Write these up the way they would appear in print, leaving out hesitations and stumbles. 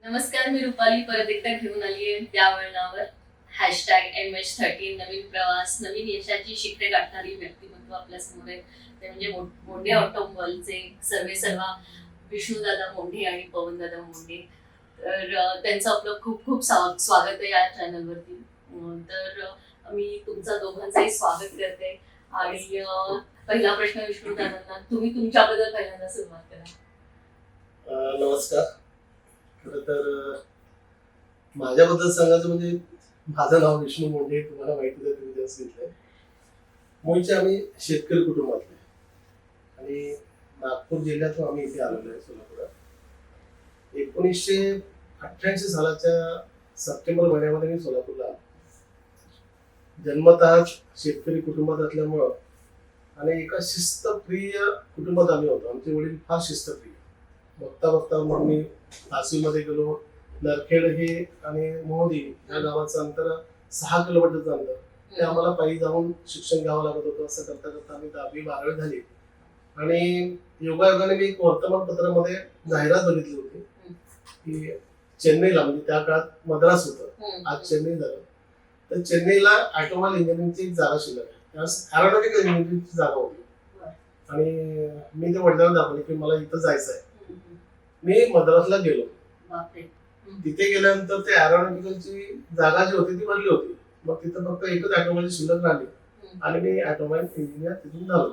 नमस्कार, मी रुपाली परत एकदा घेऊन आली आहे त्या वळणावर #MH13 नवीन प्रवास, नवीन यशाची शिखरे गाठणारी व्यक्तिमत्व आपल्या समोर आहे. ते म्हणजे मोंढे ऑटोमोबाईलचे सर्वेसर्वा विष्णुदादा मोंढे आणि पवनदादा मोंढे. तर त्यांचं आपलं खूप खूप स्वागत आहे या चॅनलवरती. तर मी तुमचा दोघांचंही स्वागत करते आणि पहिला प्रश्न विष्णुदादांना, तुम्ही तुमच्याबद्दल पहिल्यांदा सुरुवात करा. नमस्कार. खरं तर माझ्याबद्दल सांगायचं म्हणजे माझं नाव विष्णू मोंढे, तुम्हाला माहितीच आहे, तुम्ही जस्ट घेतलंय. मूळचे आम्ही शेतकरी कुटुंबातले आणि नागपूर जिल्ह्यातून आम्ही इथे आलेलो आहे सोलापुरात. 1988 सालाच्या सप्टेंबर महिन्यामध्ये मी सोलापूरला आलो. जन्मतः शेतकरी कुटुंबात असल्यामुळं आणि एका शिस्तप्रिय कुटुंबात आम्ही होतो. आमचे वडील फार शिस्तप्रिय. बघता बघता मग मी नाशिकमध्ये गेलो. नरखेड हे आणि मोहदी या गावाचं अंतर 6 किलोमीटरचं अंतर, ते आम्हाला पायी जाऊन शिक्षण घ्यावं लागत होतं. असं करता करता आम्ही 10वी 12वी झाली आणि योगायोगाने मी एक वर्तमानपत्रामध्ये जाहिरात बघितली होती की चेन्नईला, म्हणजे त्या काळात मद्रास होतं, आज चेन्नई झालं, तर चेन्नईला ऑटोमोबाईल इंजिनिअरिंगची एक जागा शिल्लक आहे. त्यावेळेस एरोनॉटिकल इंजिनिअरिंगची जागा होती आणि मी ते वडिलांना दाखवले की मला इथं जायचं आहे. मी मद्रासला गेलो. तिथे गेल्यानंतर ते एरोनॉटिकलची जागा जी होती ती भरली होती. मग तिथं फक्त एकच ऑटोमोबाईल शिल्लक राहिली आणि मी ऑटोमोबाईल इंजिनियर तिथून झालो.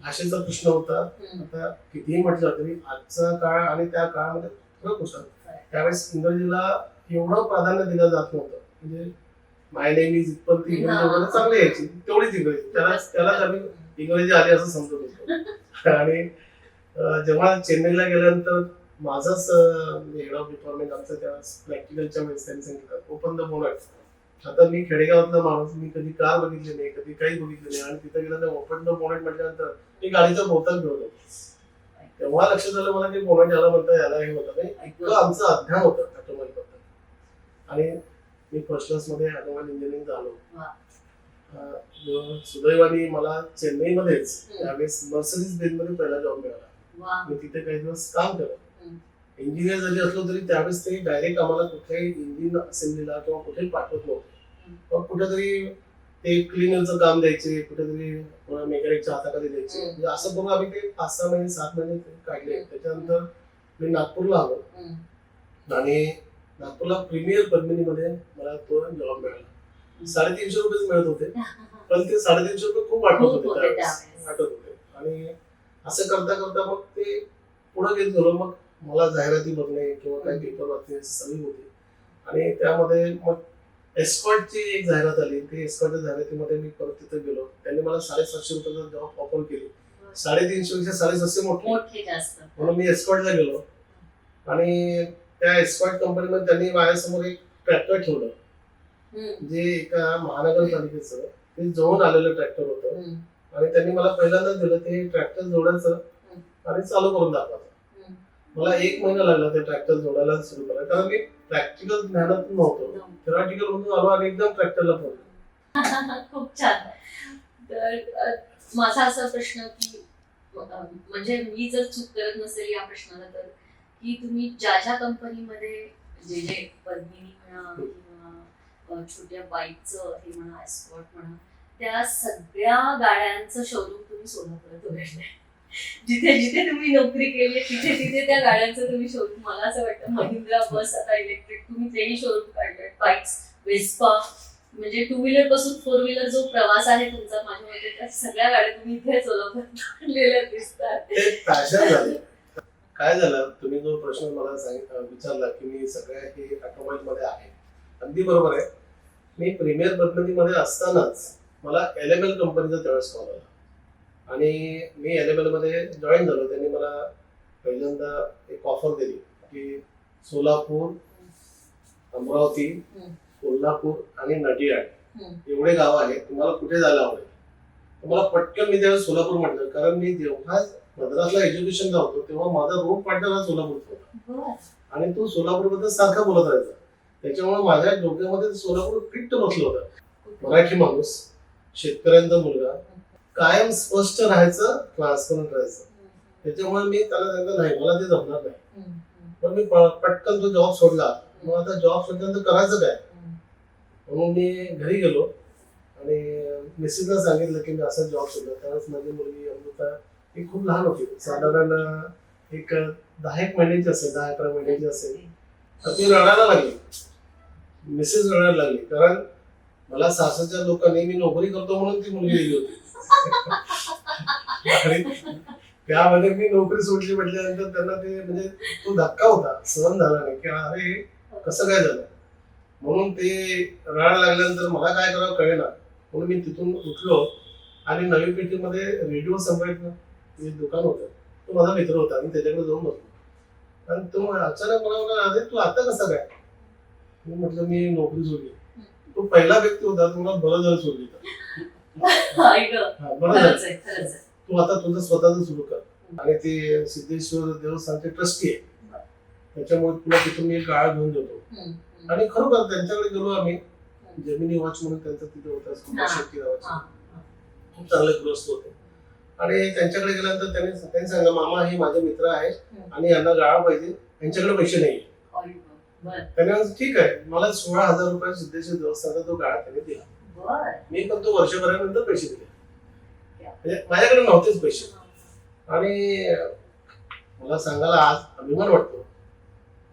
भाषेचा प्रश्न होता. आता कितीही म्हटलं तरी आजचा काळ आणि त्या काळामध्ये फरक होता. त्यावेळेस इंग्रजीला एवढं प्राधान्य दिलं जात नव्हतं. म्हणजे माय नेम इज इथपर्यंत इंग्रजी वगैरे चांगली यायची, तेवढीच इंग्रजी, त्यालाच आम्ही इंग्रजी आली असं समजत होतो. आणि जेव्हा चेन्नईला गेल्यानंतर माझाच हेड ऑफ डिपार्टमेंट आमचं त्यावेळेस प्रॅक्टिकलच्या वेळेस त्यांनी सांगितलं ओपन द बोनट. आता मी खेडेगावातला माणूस, मी कधी कार बघितली नाही, कधी काही बघितलं नाही, आणि तिथे गेल्यानंतर ओपन द बोनट म्हटल्यानंतर मी गाडीचा बोतल घेऊन होतो. तेव्हा लक्षात आलं मला की बोनट याला म्हणता, याला हे होतं नाही, इतकं आमचं अध्ययन होतं ऑटोमोबाईल बद्दल. आणि मी फर्स्ट क्लास मध्ये ऑटोमोबाईल इंजिनिअरिंग झालो. सुदैवाने मला चेन्नईमध्येच त्यावेळेस मर्सिडीज बेंझ मध्ये पहिला जॉब मिळाला. मी तिथे काही दिवस काम केलं. इंजिनियर जरी असलो तरी त्यावेळेस ते डायरेक्ट आम्हाला कुठेही इंजिन असेंब्लीला किंवा कुठेही पाठवत नव्हते. मग कुठेतरी ते क्लिनरचं काम द्यायचे, कुठेतरी मेकॅनिकच्या हाताखाली द्यायचे. म्हणजे असं करून आम्ही ते 5-6 महिने 7 महिने काढले. त्याच्यानंतर मी नागपूरला आलो आणि नागपूरला प्रीमियर कंपनीमध्ये मला तो जॉब मिळाला. 350 रुपये मिळत होते, पण ते 350 रुपये खूप वाटत होते. आणि असं करता करता मग ते पुढे घेत गेलो. मग मला जाहिराती बघणे किंवा काही पेपर वाचणे सवय होती. आणि त्यामध्ये मग एस्कॉर्टची एक जाहिरात आली. ते एस्कॉर्टच्या जाहिरातीमध्ये मी परत तिथे गेलो. त्यांनी मला 750 रुपयाचा जॉब ऑफर केली. 350 पेक्षा 750 मोठे जास्त, म्हणून मी एस्कॉर्टला गेलो. आणि त्या एस्कॉर्ट कंपनीमध्ये त्यांनी माझ्यासमोर एक ट्रॅक्टर ठेवलं, जे एका महानगरपालिकेचं ते जवळून आलेलं ट्रॅक्टर होतं. आणि त्यांनी मला पहिल्यांदा दिलं ते ट्रॅक्टर जोडायचं आणि चालू करून दाखवायचं. मला 1 महिना लागला ते ट्रॅक्टर जोडायला सुरू करायला, कारण मी प्रॅक्टिकल ज्ञानात नव्हतो. थेरॉटिकल म्हणून आलो आणि एकदम ट्रॅक्टरला पोहोचलो. खूप छान. तर माझा असा प्रश्न की म्हणजे मी जर चूक करत नसेल या प्रश्नाला, तर की तुम्ही ज्या कंपनीमध्ये जे जे पद्मिनी म्हणा किंवा छोट्या बाईकचं हे म्हणा, एस्कॉर्ट म्हणा, त्या सगळ्या गाड्यांचं शोरूम तुम्ही सोलापुरात उघडलंय. जिथे जिथे तुम्ही नोकरी केली तिथे तिथे त्या गाड्यांचं तुम्ही शोरूम, मला असं वाटतं महिंद्रा बस, आता इलेक्ट्रिक, तुम्ही तेही शोरूम काढले. बाईक्स, वेस्पा, म्हणजे 2 व्हीलर पासून 4 व्हीलर जो प्रवास आहे तुमचा, माझ्या मते त्या सगळ्या गाड्या तुम्ही इथे सोलापुरात काढलेल्या दिसतात. ते पॅशन झाले. काय झालं, तुम्ही जो प्रश्न मला विचारला की मी सगळ्या हे ऑटोमोबाईल मध्ये आहे, अगदी बरोबर आहे. मी प्रीमियर कंपनीमध्ये असतानाच मला LML कंपनीचा त्यावेळेस कॉल आला आणि मी LML मध्ये जॉईन झालो. त्यांनी मला पहिल्यांदा एक ऑफर दिली की सोलापूर, अमरावती, कोल्हापूर आणि नडियाड एवढे गाव आहेत, तुम्हाला कुठे जायला आवडेल? मला पटकन, मी त्यावेळेस सोलापूर म्हटलं, कारण मी जेव्हा मद्रासला एज्युकेशनला होतो तेव्हा माझा रूम पार्टनर हा सोलापूरचा होता आणि तो सोलापूरबद्दल सारखा बोलत राहायचा. त्याच्यामुळे माझ्या डोक्यामध्ये सोलापूर फिट बसलं होतं. मराठी माणूस, शेतकऱ्यांचा मुलगा, कायम स्पष्ट राहायचं, ट्रान्सपरंट राहायचं. त्याच्यामुळे मी त्याला सांगितलं नाही, मला ते जमणार नाही. पण मी पटकन तो जॉब सोडला. मग आता जॉब सोडल्यानंतर करायचं काय म्हणून मी घरी गेलो आणि मिसेसला सांगितलं की मी असा जॉब सोडला. त्यावेळेस माझी मुलगी अमृता ही खूप लहान होती, साधारण एक 10-11 महिन्याची असेल, 10-11 महिन्याची असेल. तर ती रडायला लागली, मिसेस रडायला लागली, कारण मला सासरच्या लोकांनी मी नोकरी करतो म्हणून ती मुलगी दिली होती. आणि त्यामध्ये मी नोकरी सोडली म्हटल्यानंतर त्यांना ते म्हणजे तो धक्का होता, सहन झाला नाही की अरे कसं काय झालं. म्हणून ते रडायला लागल्यानंतर मला काय करावं कळेना. म्हणून मी तिथून उठलो आणि नवी पेठेमध्ये रेडिओ सम्राट एक दुकान होतं, तो माझा मित्र होता. मी त्याच्याकडे जाऊन बसलो आणि तो अचानक मला म्हणाला, अरे तू आता कसं काय. मी म्हटलं मी नोकरी सोडली. तो पहिला व्यक्ती होता, तो मला बरं झालं सोडली तर. हा, बरं झालं, तू आता तुझं स्वतःच सुरू कर. आणि ते सिद्धेश्वर देवस्थानचे ट्रस्टी आहे, त्याच्यामुळे तुला तिथून मी एक गाळा घेऊन देतो. आणि खरोखर त्यांच्याकडे गेलो आम्ही. जमिनी वॉच म्हणून त्यांचं तिथे होतं, शेट्टी नावाचे खूप चांगले गृहस्थ होते. आणि त्यांच्याकडे गेल्यानंतर त्यांनी सांगितलं, मामा हे माझे मित्र आहे आणि यांना गाळा पाहिजे, यांच्याकडे पैसे नाही. त्याने म्हणलं, ठीक आहे. मला 16,000 रुपये सिद्धेश्वर देवस्थानचा तो गाळा त्याने दिला. मी पण तो वर्षभरानंतर पैसे दिले, म्हणजे माझ्याकडे नव्हतेच पैसे. आणि मला सांगायला आज अभिमान वाटतो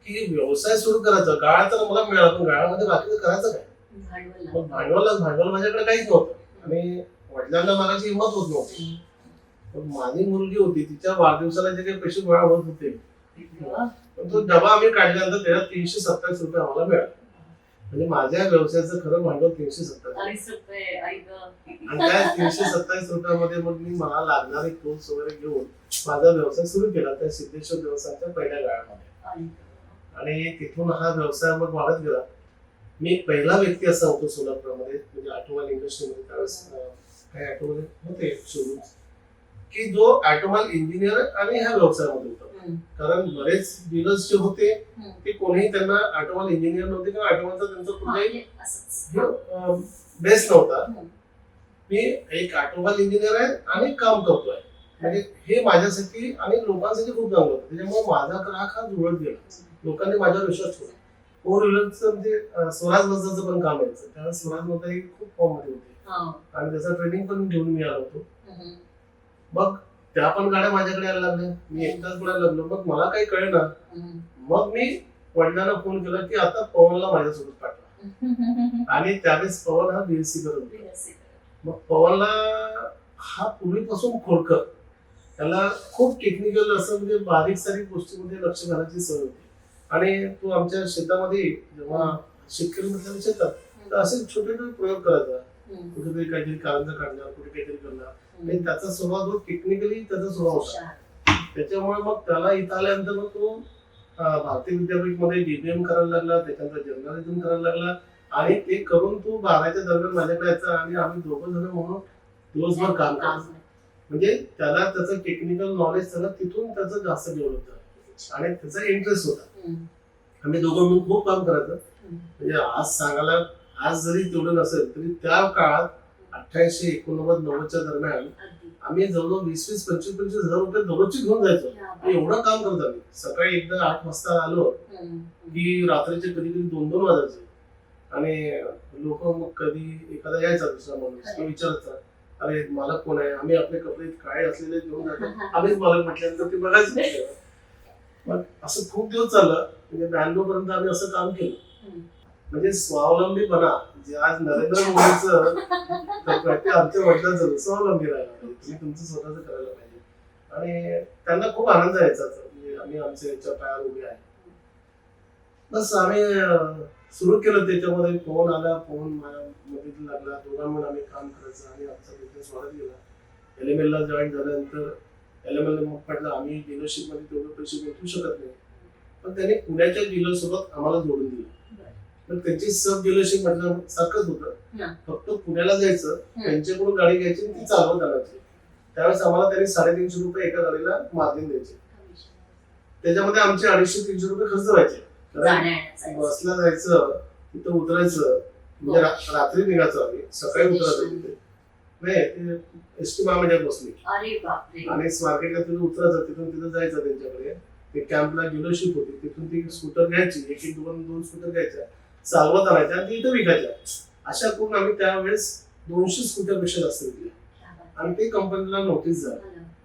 की व्यवसाय सुरू करायचा. गाळा तर मला मिळाला, पण गाळामध्ये बाकीचं करायचं काय. मग भांडवल माझ्याकडे काहीच नव्हतं आणि वडिलांना मागायची हिंमत होत नव्हती. पण माझी मुलगी होती, तिच्या वाढदिवसाला जे काही पैसे गोळा होत होते, पण तो डबा आम्ही काढल्यानंतर त्याला 327 रुपये आम्हाला मिळाले. म्हणजे माझ्या व्यवसायाचं खरं भांडवल 327 रुपये. आणि त्या 327 रुपयामध्ये मग मी मला लागणारे टूल्स वगैरे घेऊन माझा व्यवसाय सुरू केला त्या सिद्धेश्वर देवस्थानच्या पहिल्या गाळ्यामध्ये. आणि तिथून हा व्यवसाय मग वाढत गेला. मी पहिला व्यक्ती असा होतो सोलापूरमध्ये, म्हणजे ऑटोमोबाईल इंडस्ट्रीमध्ये त्यावेळेस काही ऑटोमोबाईल होते शोरूम, की जो ऑटोमोबाईल इंजिनियर आणि ह्या व्यवसायामध्ये होता. कारण बरेच डीलर्स जे होते ते कोणीही त्यांना ऑटोमोबाईल इंजिनियर नव्हते किंवा ऑटोमोबाईलचा त्यांचा कुठलाही बेस नव्हता. मी एक ऑटोमोबाईल इंजिनियर आहे आणि काम करतोय, म्हणजे हे माझ्यासाठी आणि लोकांसाठी खूप चांगलं होतं. त्याच्यामुळे माझा ग्राहक हा जुळत गेला, लोकांनी माझ्यावर विश्वास ठेवला. 4 व्हीलरचं म्हणजे स्वराज बजाजचं पण काम यायचं, त्यावेळेस स्वराज मध्ये खूप फॉर्म मध्ये होते आणि त्याचं ट्रेनिंग पण घेऊन मी आलो होतो. मग त्या पण गाड्या माझ्याकडे यायला लागल्या, मी एकटाच बोलायला लागलो. मग मला काही कळेना. मग मी वडिलांना फोन केला की आता पवनला माझ्यासोबत पाठवा. आणि त्यावेळेस पवन हा बीएससी करत होता. मग पवनला हा पूर्वीपासून खोडकर, त्याला खूप टेक्निकल असं म्हणजे बारीक सारीक गोष्टीमध्ये लक्ष घालायची सवय होती. आणि तो आमच्या शेतामध्ये जेव्हा शेतकरी म्हटलं शेतात, तर असे छोटे छोटे प्रयोग करायचा. कुठेतरी काहीतरी कारंजा काढणार, कुठे काहीतरी करणार. आणि त्याचा स्वभाव जो टेक्निकली त्याचा स्वभाव होता, त्याच्यामुळे मग त्याला इथं आल्यानंतर मग तो भारतीय विद्यापीठमध्ये जीबीएम करायला लागला, त्याच्यानंतर जर्नलिझम करायला लागला. आणि ते करून तो 12च्या दरम्यान माझ्याकडे यायचा आणि आम्ही दोघं जण म्हणून दिवसभर काम करायचं. म्हणजे त्याला त्याचं टेक्निकल नॉलेज त्याला तिथून त्याचं जास्त डेव्हलप झालं आणि त्याचा इंटरेस्ट होता. आम्ही दोघं मिळून खूप काम करायचं. म्हणजे आज सांगायला, आज जरी तेवढं नसेल तरी त्या काळात 88-89-90च्या दरम्यान आम्ही जवळजवळ 20-25 हजार रुपये दररोजची घेऊन जायचो. एवढं काम करत आम्ही. सकाळी एकदा 8 वाजता आलो की रात्रीचे कधी कधी 2-2 वाजायचे. आणि लोक मग कधी एखादा यायचा दुसरा माणूस, तो विचारायचा, अरे मालक कोण आहे. आम्ही आपले कपडे काय असलेले घेऊन जातो, आम्हीच मालक म्हटल्यानंतर ते बघायचं. मग असं खूप दिवस चाललं, म्हणजे 92 पर्यंत आम्ही असं काम केलं. म्हणजे स्वावलंबीपणा जे आज नरेंद्र मोदीचं आमच्या वडिलांचं स्वावलंबी राहिला पाहिजे, तुम्ही तुमचं स्वतःच करायला पाहिजे. आणि त्यांना खूप आनंद यायचा, म्हणजे आम्ही आमच्या याच्या पायावर उभे आहे. बस आम्ही सुरू केलं त्याच्यामध्ये. फोन आला, फोन मध्ये लागला, दोघांमध्ये आम्ही काम करायचं आणि आमचा बिझनेस वाढत गेला. LML ला जॉईन झाल्यानंतर LML मग म्हटलं आम्ही डीलरशिप मध्ये तेवढे पैसे गुंतवू शकत नाही, पण त्यांनी पुण्याच्या डीलर सोबत आम्हाला जोडून दिलं. तर त्यांची सब डीलरशिप म्हटलं सारखंच होतं, फक्त पुण्याला जायचं, त्यांच्याकडून गाडी घ्यायची आणि ती चालवत आणायची. त्यावेळेस आम्हाला त्यांनी 350 रुपये एका गाडीला मार्जिन द्यायचे. त्याच्यामध्ये आमचे 250-300 रुपये खर्च व्हायचे. बसला जायचं, तिथं उतरायचं, म्हणजे रात्री निघायचं आम्ही, सकाळी उतरायचं तिथे. नाही एसटी महामंडळात बसली आणि स्मारकेटला तिथं उतरायचं, तिथून तिथं जायचं त्यांच्याकडे. ते कॅम्पला डीलरशिप होती, तिथून ती स्कूटर घ्यायची, एक एक दोन दोन स्कूटर घ्यायच्या, चालवत आणायच्या आणि ती इथं विकायच्या. अशा करून आम्ही त्यावेळेस 200 स्कूटरपेक्षा जास्त विकल्या आणि ते कंपनीला नोटीस झालं.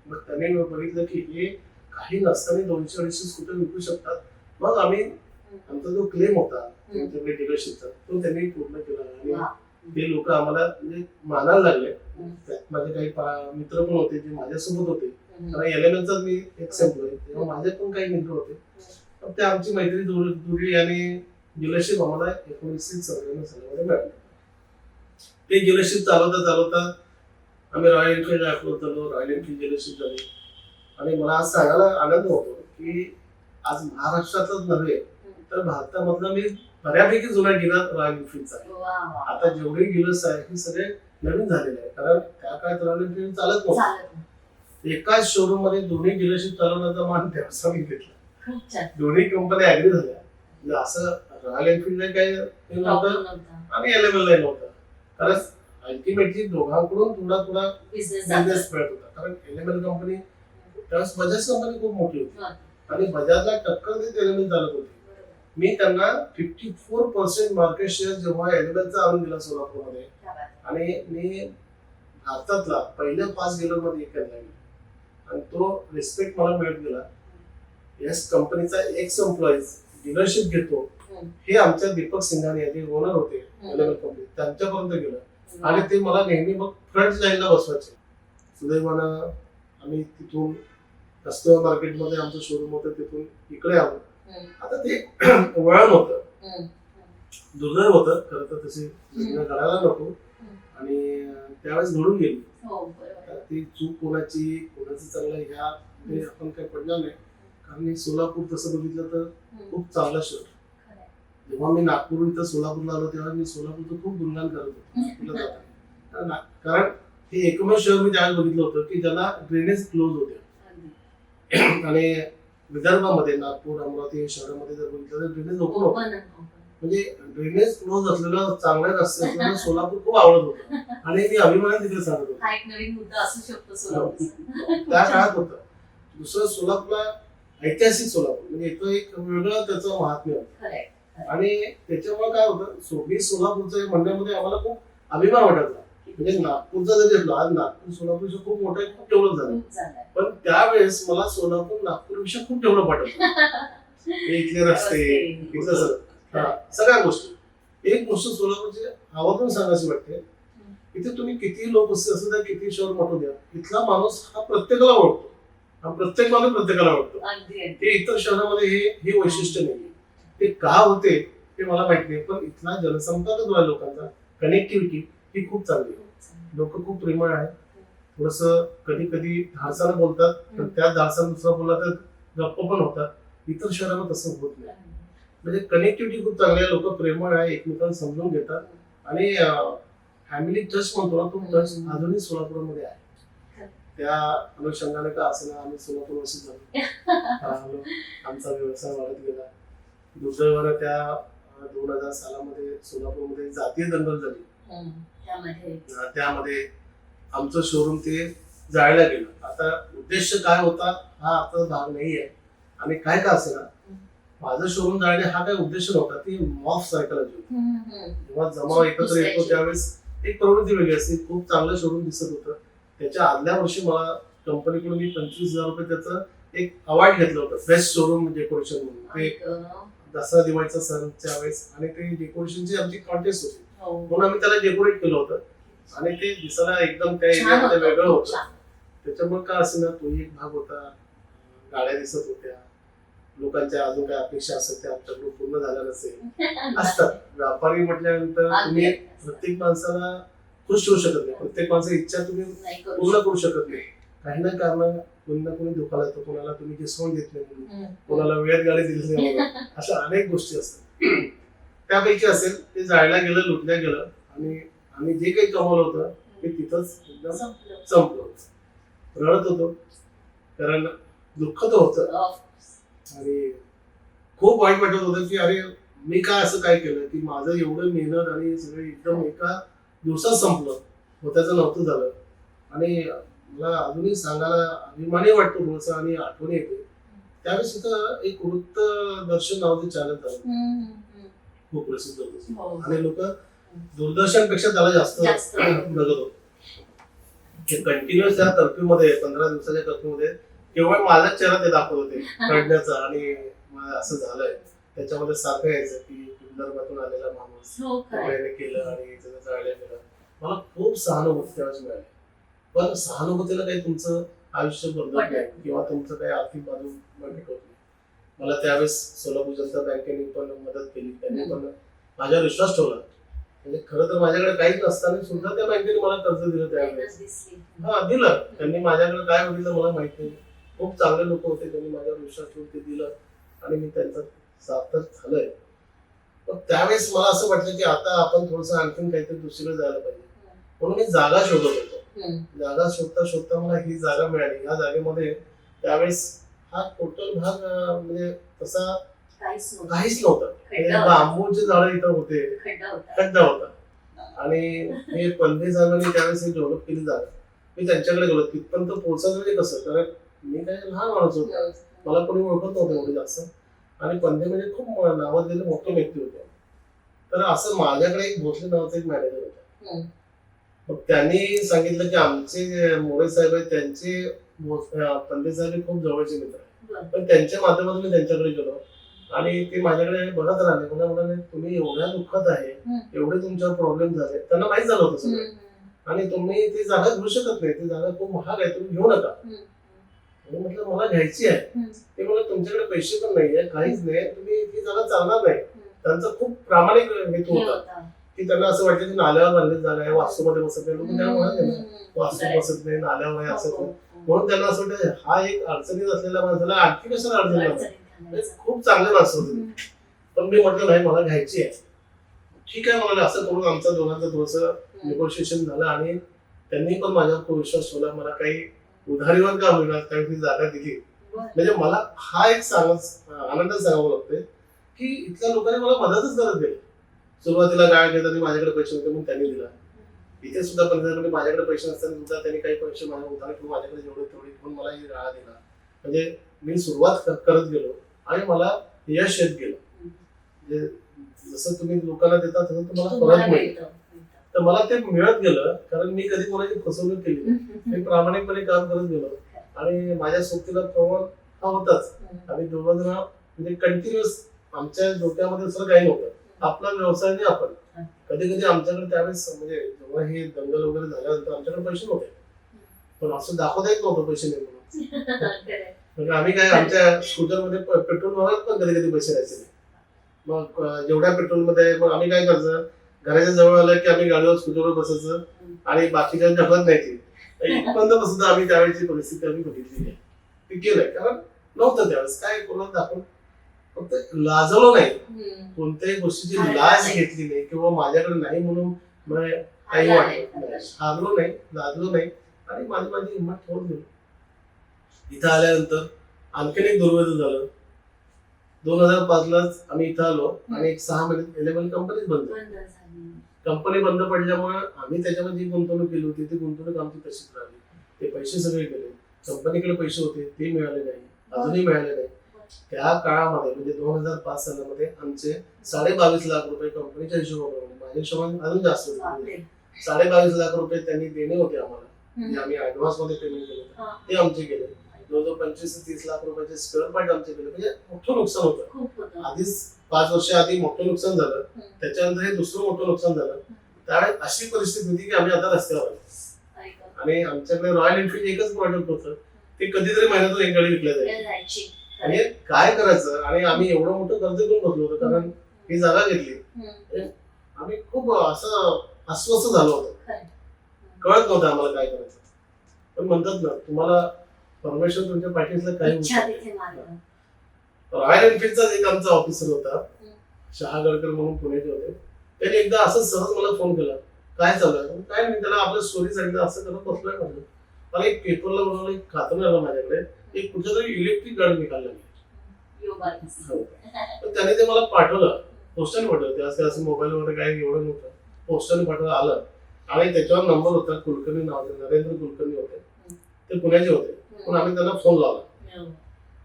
मग त्याने बघितलं की हे काही नसताना 200-250 स्कूटर विकू शकतात. मग आम्ही आमचा जो क्लेम होता त्यांच्याकडे डीलरशिपचा तो त्यांनी पूर्ण केला आणि ते लोक आम्हाला म्हणजे मानायला लागले. त्यात माझे काही मित्र पण होते जे माझ्यासोबत होते, कारण एलेमेंटचा मी एक संपलोय तेव्हा माझे पण काही मित्र होते. तर ते आमची मैत्री जुळली आणि डीलरशिप आम्हाला 1994 सालामध्ये मिळाली. ते डीलरशिप चालवता चालवता आम्ही रॉयल एनफिल्ड अप्रोच झालो, रॉयल एनफिल्ड डीलरशिप झाली. आणि मला आज सांगायला आनंद होतो की आज महाराष्ट्रातच नव्हे तर भारतामधला मी बऱ्यापैकी जुना डीलर रॉयल एनफिल्डचा आहे. आता जेवढे डीलर्स आहेत हे सगळे नवीन झालेले आहे, कारण त्या काळात रॉयल एनफिल्ड चालत नव्हतं. एकाच शोरूम मध्ये दोन्ही डीलरशिप चालवण्याचा मान त्यावेळेस मी घेतला. दोन्ही कंपन्या ऍग्री झाल्या. म्हणजे असं रॉयल एनफिल्डला काही हे नव्हतं आणि एलेमेनला नव्हतं, कारण अल्टिमेटली दोघांकडून थोडा थोडा बिझनेस मिळत होता. कारण एलेमेन कंपनी त्यावेळेस बजाज कंपनी खूप मोठी होती आणि बजाजला टक्कर देत एलेमेन चालत होती. मी त्यांना 54% मार्केट शेअर जेव्हा एलेमेनचा आणून दिला सोलापूरमध्ये आणि मी भारतातला पहिल्या 5 डीलरमध्ये एक केला आणि तो रिस्पेक्ट मला मिळत गेला. याच कंपनीचा एक्स एम्प्लॉईज डीलरशिप घेतो हे आमच्या दीपक सिंघानिया जे ओनर होते एलेमेन कंपनी त्यांच्यापर्यंत गेलं आणि ते मला नेहमी मग फ्रंट लाईनला बसवायचे. सुदैवानं आम्ही तिथून कस्टमर मार्केटमध्ये आमचं शोरूम होतं, तिथून इकडे आलो. आता ते वळण होतं, दुर्दैव होतं खरं तर, तसे घडायला नको आणि त्यावेळेस घडून गेली. ती चूक कोणाची कोणाचं चांगलं ह्या आपण काही पडणार नाही, कारण सोलापूर तसं बघितलं तर खूप चांगलं शहर. जेव्हा मी नागपूर इथं सोलापूरला आलो तेव्हा मी सोलापूरचं खूप गुणगान करत होतो, कारण हे एकमेव शहर मी त्यावेळेस बघितलं होतं की ज्याला ड्रेनेज क्लोज होत्या. आणि विदर्भामध्ये नागपूर अमरावती शहरामध्ये जर बघितलं तर ड्रेनेज ओपन होतं. म्हणजे ड्रेनेज क्लोज असलेलं चांगल्या रस्ते असलेलं सोलापूर खूप आवडत होतं आणि मी अभिमानाने तिथे सांगत होतो. हा एक नवीन मुद्दा असू शकतो सोलापूरचा. त्या काळात होतं. दुसरं सोलापूरला ऐतिहासिक सोलापूर म्हणजे इथं एक वेगळं त्याचं महात्म्य होतं आणि त्याच्यामुळे काय होतं मी सोलापूरचं म्हणण्यामध्ये आम्हाला खूप अभिमान वाटायचा. म्हणजे नागपूरचा जर घेतला आज नागपूर सोलापूरचं खूप मोठं खूप डेव्हलप झालं, पण त्यावेळेस मला सोलापूर नागपूरपेक्षा खूप डेव्हलप वाटत. इथले रस्ते इथलं सगळ्या गोष्टी. एक गोष्ट सोलापूरची आवर्जून सांगायची वाटते, इथे तुम्ही किती लोक असू द्या किती शहर मोठं द्या, इथला माणूस हा प्रत्येकाला ओळखतो, हा प्रत्येक माणूस प्रत्येकाला ओळखतो. ते इतर शहरामध्ये हे वैशिष्ट्य नाही. ते का होते ते मला माहित नाही, पण इथला जनसंपर्क जो आहे लोकांचा कनेक्टिव्हिटी ही खूप चांगली आहे. लोक खूप प्रेमळ आहेत. थोडस कधी कधी धाडसानं बोलतात, पण त्या धाडसानं दुसरा बोलला तर गप्प पण होतात. इतर शहरामध्ये तसं होत नाही. म्हणजे कनेक्टिव्हिटी खूप चांगली आहे, लोक प्रेमळ आहे, एकमेकांना समजून घेतात आणि फॅमिली टच म्हणतो ना तो टच अजूनही सोलापूरमध्ये आहे. त्या अनुषंगाने का असं आम्ही सोलापूरवासी झालो, आमचा व्यवसाय वाढत गेला. दुर्दैवानं त्या 2000 सालामध्ये सोलापूरमध्ये जातीय दंगल झाली. त्यामध्ये आमचं शोरूम ते जाळलं गेलं. आता उद्देश काय होता हा आता भाग नाही आहे आणि काय का असेल माझं शोरूम जाळणे हा काही उद्देश नव्हता. ती मॉफ सायकॉलॉजी होती. जेव्हा जमाव एकत्र येतो त्यावेळेस एक प्रवृत्ती वेगळी असते. खूप चांगलं शोरूम दिसत होतं. त्याच्या आदल्या वर्षी मला कंपनीकडून मी 25,000 रुपये त्याचं एक अवॉर्ड घेतलं होतं, बेस्ट शोरूम डेकोरेशन म्हणून. ते दसरा दिवाळीचा सणच्या वेळेस आणि ते डेकोरेशनची आमची कॉन्टेस्ट होती, म्हणून आम्ही त्याला डेकोरेट केलं होतं आणि ते दिसायला एकदम त्या एरियामध्ये वेगळं होतं. त्याच्यामुळे काय असेल ना तो एक भाग होता. गाड्या दिसत होत्या, लोकांच्या अजून काय अपेक्षा असतात त्या आमच्याकडून पूर्ण झाल्या नसेल असतात. व्यापारी म्हटल्यानंतर तुम्ही प्रत्येक माणसाला खुश ठेवू शकत नाही, प्रत्येक माणसाची इच्छा तुम्ही पूर्ण करू शकत नाही. काही ना कारण कोणी ना कोणी दुखाला येतो, कोणाला तुम्ही डिस्काउंट देत नाही, कोणाला वेळेत गाडी दिली नाही, अशा अनेक गोष्टी असतात. त्यापैकी असेल ते जायला गेलं, लुटल्या गेलं आणि आम्ही जे काही कमवलं होतं ते तिथंच एकदम संपलं होतं. रडत होतो कारण दुःख तर होतं आणि खूप वाईट वाटत होतं की अरे मी काय असं काय केलं की माझं एवढं मेहनत आणि सगळं एकदम एका दिवसात संपलं, होत्याचं नव्हतं झालं. आणि मला अजूनही सांगायला अभिमानी वाटतो थोडंसं आणि आठवण येते त्यावेळेस इथं एक वृत्तदर्शन नावाचं चॅनल झालं, हम्म, हम्म, खूप प्रसिद्ध होतं हो. आणि लोक दूरदर्शनपेक्षा त्याला जास्त जास्त. बघत होते. कंटिन्युअस त्या कर्फ्यू मध्ये 15 दिवसाच्या कर्फ्यू मध्ये केवळ माझा चेहरा ते दाखवत होते रडण्याचा आणि मला असं झालंय. त्याच्यामध्ये सारखं यायचं की विदर्भातून आलेला माणूस हो खरंय. वगैरे केलं आणि त्याचं जाळलं गेलं. मला खूप सहानुभूती त्यावेळेस मिळाली. पण सहानुभूतीला काही तुमचं आयुष्य बदलत नाही किंवा तुमचं काही आर्थिक बाजू बदलत नाही. मला त्यावेळेस सोलापूर जनता बँकेने पण मदत केली, त्यांनी पण माझ्यावर विश्वास ठेवला. म्हणजे खरं तर माझ्याकडे काहीच नसताना सुद्धा त्या बँकेने मला कर्ज दिलं त्यावेळेस. मेहनत दिसली. हा दिलं त्यांनी. माझ्याकडे काय बघितलं मला माहिती नाही. खूप चांगले लोक होते, त्यांनी माझ्यावर विश्वास ठेवून ते दिलं आणि मी त्यांचं सार्थक झालंय. पण त्यावेळेस मला असं वाटलं की आता आपण थोडस आणखीन काहीतरी दुसरीकडे जायला पाहिजे, म्हणून मी जागा शोधत होतो. जागा शोधता शोधता मला ही जागा मिळाली. या जागेमध्ये त्यावेळेस हा टोटल भाग म्हणजे तसा काहीच नव्हतं. काहीच नव्हतं. खड्डा होता. बांबूचे झाडं इथं होते, खड्डा होता. खड्डा होता. आणि हे पंधे साहेबांनी त्यावेळेस एक केली जागा. मी त्यांच्याकडे गेलो. तिथपर्यंत पोहोचायचं म्हणजे कसं, कारण मी काय लहान माणूस होतो, मला कोणी ओळखत नव्हतं एवढे जास्त. आणि पंधे म्हणजे खूप नावाजलेले मोठे व्यक्ती होते. तर असं माझ्याकडे एक भोसले नावाचा एक मॅनेजर होता. मग त्यांनी सांगितलं की आमचे मोरे साहेब आहेत, त्यांचे पंधे साहेब हे खूप जवळचे मित्र आहेत. पण त्यांच्या माध्यमातून मी त्यांच्याकडे गेलो आणि ते माझ्याकडे बघत राहिले. मला म्हणाले तुम्ही एवढ्या दुःखात आहे, एवढे तुमच्यावर प्रॉब्लेम झाले. त्यांना माहित झालं होतं सगळं. आणि तुम्ही ती जागा घेऊ शकत नाही, ती जागा खूप महाग आहे, तुम्ही घेऊ नका. मी म्हटलं मला घ्यायची आहे. ते मला तुमच्याकडे पैसे पण नाहीये, काहीच नाही, तुम्ही ती जागा चालणार नाही. त्यांचा खूप प्रामाणिक हेतू होता की त्यांना असं वाटलं की नाल्यावर बांधली जागा आहे, वास्तूमध्ये बसत नाही. लोक त्यांना म्हणाले ना वास्तू बसत नाही, नाल्यावर आहे असं. म्हणून त्यांना असं वाटतं हा एक अडचणीत असलेल्या माणसाला आणखी कशाला अडचण लागते. खूप चांगले माणसं होते. पण मी म्हटलं नाही मला घ्यायची आहे. ठीक आहे म्हणाले. असं करून आमचा दोघांचं थोडंसं निगोशिएशन झालं आणि त्यांनी पण माझ्यावर खूप विश्वास ठेवला. मला काही उधारीवर का होईना त्यावेळी ती जागा दिली. म्हणजे मला हा एक आनंद सांगावं लागतोय की इथल्या लोकांनी मला मदतच करत गेली. सुरुवातीला काय केलं तरी माझ्याकडे पैसे होते म्हणून त्यांनी दिला. इथे सुद्धा पंधरा माझ्याकडे पैसे नसताना सुद्धा त्यांनी काही पैसे माझ्या उधार किंवा माझ्याकडे जेवढे तेवढे घेऊन मला ही राहा दिला. म्हणजे मी सुरुवात करत गेलो आणि मला यश येत गेलं. म्हणजे जसं तुम्ही लोकांना देता तसं तुम्हाला परत मिळतं. तर मला ते मिळत गेलं कारण मी कधी कोणाची फसवणूक केली नाही. मी प्रामाणिकपणे काम करत गेलो आणि माझ्या सोबतीला प्रमाण हा होताच. आम्ही दोघं जण म्हणजे कंटिन्युअस आमच्या डोक्यामध्ये दुसरं काही नव्हतं. आपला व्यवसाय नाही. आपण कधी कधी आमच्याकडे त्यावेळेस म्हणजे जेव्हा हे दंगल वगैरे झाल्यानंतर आमच्याकडे पैसे नव्हते, पण असं दाखवता येत नव्हतं पैसे नाही म्हणून. म्हणजे आम्ही काय आमच्या स्कूटरमध्ये पेट्रोल भरत पण कधी कधी पैसे द्यायचे नाही. मग जेवढ्या पेट्रोलमध्ये मग आम्ही काय करायचं, घराच्या जवळ आलं की आम्ही गाडीवर स्कूटरवर बसायचं आणि बाकीच्या ढकलत नाही. इथपर्यंत बसून आम्ही त्यावेळेची परिस्थिती आम्ही बघितलेली आहे. ते केलंय कारण नव्हतं त्यावेळेस काय कोणाला दाखवून. फक्त लाजलो नाही, कोणत्याही गोष्टीची लाज घेतली नाही किंवा माझ्याकडे नाही म्हणून काही वाटत नाही. हारलो नाही, लाजलो नाही आणि माझी हिंमत ठेवून गेलो. इथं आल्यानंतर आणखीन एक दुर्दैव झालं. 2005लाच आम्ही इथं आलो आणि एक 6 महिन्यात 11 कंपनीच बंद झाली. कंपनी बंद पडल्यामुळे आम्ही त्याच्यामध्ये जी गुंतवणूक केली होती ती गुंतवणूक आमची तशीच राहिली. ते पैसे सगळे गेले. कंपनीकडे पैसे होते ते मिळाले नाही, अजूनही मिळाले नाही. त्या काळामध्ये म्हणजे 2005 सालामध्ये आमचे 22.5 लाख रुपये कंपनीच्या हिशोबाप्रमाणे, माझ्या हिशोबाने अजून जास्त होते, 22.5 लाख रुपये त्यांनी देणे होते आम्हाला. आम्ही ऍडव्हान्स मध्ये पेमेंट केलं होतं ते आमचे गेले. जवळजवळ 25 ते 30 लाख रुपयाचे स्पेअर पार्ट आमचे गेले. म्हणजे मोठं नुकसान होतं. आधीच 5 वर्ष आधी मोठं नुकसान झालं, त्याच्यानंतर हे दुसरं मोठं नुकसान झालं. त्यावेळेस अशी परिस्थिती होती की आम्ही आता रस्त्यावर आलो आणि आमच्याकडे रॉयल एनफील्ड एकच प्रॉडक्ट होतं, ते कधीतरी महिन्यातून एक गाडी विकल्या जायची. आणि काय करायचं, आणि आम्ही एवढं मोठं कर्ज घेऊन बसलो होतो कारण ही जागा घेतली. आम्ही खूप असं अस्वस्थ झालो होतो, कळत नव्हतं आम्हाला काय करायचं. पण म्हणतात ना तुम्हाला परमेश्वर तुमच्या पाठीसला काही. रॉयल एनफील्डचाच एक आमचा ऑफिसर होता, शहागडकर म्हणून पुण्याचे होते. त्यांनी एकदा असं सहज मला फोन केला, काय चालू आहे. काय मी त्याला आपल्या स्टोरी सांगितलं, असं करत बसलोय म्हटलं. मला एक पेपरला बनवलं, एक खातं आलं माझ्याकडे, एक कुठल्या तरी इलेक्ट्रिक गाडी निघाली. पण त्याने ते मला पाठवलं, पोस्टाने पाठवलं. ते असं मोबाईल वगैरे काही एवढं नव्हतं, पोस्टाने पाठवलं आलं. आणि त्याच्यावर नंबर होता, कुलकर्णी नावाचे नरेंद्र कुलकर्णी होते, ते पुण्याचे होते. पण आम्ही त्यांना फोन लावला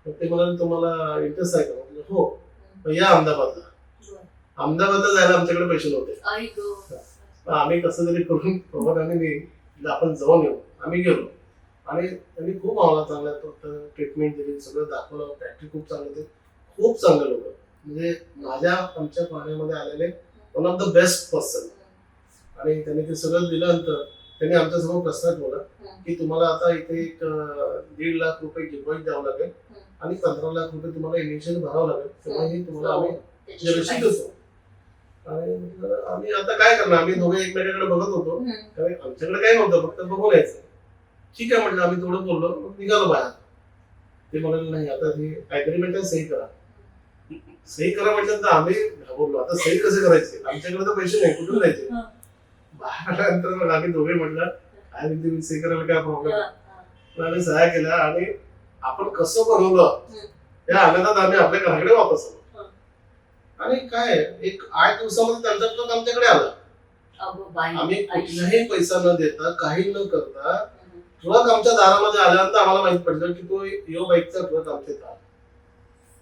मग ते म्हणाले तुम्हाला इंटरेस्ट आहे का? म्हटलं हो. मग या अहमदाबादला. अहमदाबादला जायला आमच्याकडे पैसे नव्हते. आई गो. मग आम्ही कसं तरी करून पवन आणि मी म्हटलं आपण जाऊन येऊ. आम्ही गेलो आणि त्यांनी खूप आम्हाला चांगल्या ट्रीटमेंट दिली, सगळं दाखवलं. फॅक्टरी खूप चांगली होती, खूप चांगले लोक, म्हणजे आमच्या पाहण्यामध्ये आलेले one of the best person. आणि त्यांनी ते सगळं दिल्यानंतर त्यांनी आमच्यासमोर प्रश्न ठेवला की तुम्हाला आता इथे एक 1.5 लाख रुपये डिपॉझिट द्यावं लागेल आणि 15 लाख रुपये तुम्हाला इनिशियल भरावं लागेल, तेव्हा हे तुम्हाला आम्ही रशीद देतो. आणि म्हटलं आम्ही आता काय करणार, आम्ही दोघे एकमेकांकडे बघत होतो, कारण आमच्याकडे काही नव्हतं, फक्त बघून यायचं. ठीक आहे म्हटलं, आम्ही थोडं बोललो, मग निघालो बाहेर. ते म्हणाले नाही आता हे अग्रीमेंट आहे, सही करा. सही करा म्हटलं तर आम्ही घाबरलो, आता सही कसे करायचे, आमच्याकडे तर पैसे नाही, कुठून जायचे. बाहेर आल्यानंतर मग आम्ही दोघे म्हटलं काय म्हणते मी सही करायला काय प्रॉब्लेम. आम्ही सह्या केल्या आणि आपण कसं बनवलं त्या आनंदात आम्ही आपल्या घराकडे वापस आलो. आणि काय एक 8 दिवसामध्ये त्यांचा ट्रक आमच्याकडे आला. आम्ही कुठलाही पैसा न देता, काही न करता ट्रक आमच्या दारामध्ये आल्यानंतर आम्हाला माहित पडलं की तो यो बाईकचा ट्रक आमच्या इथं आला.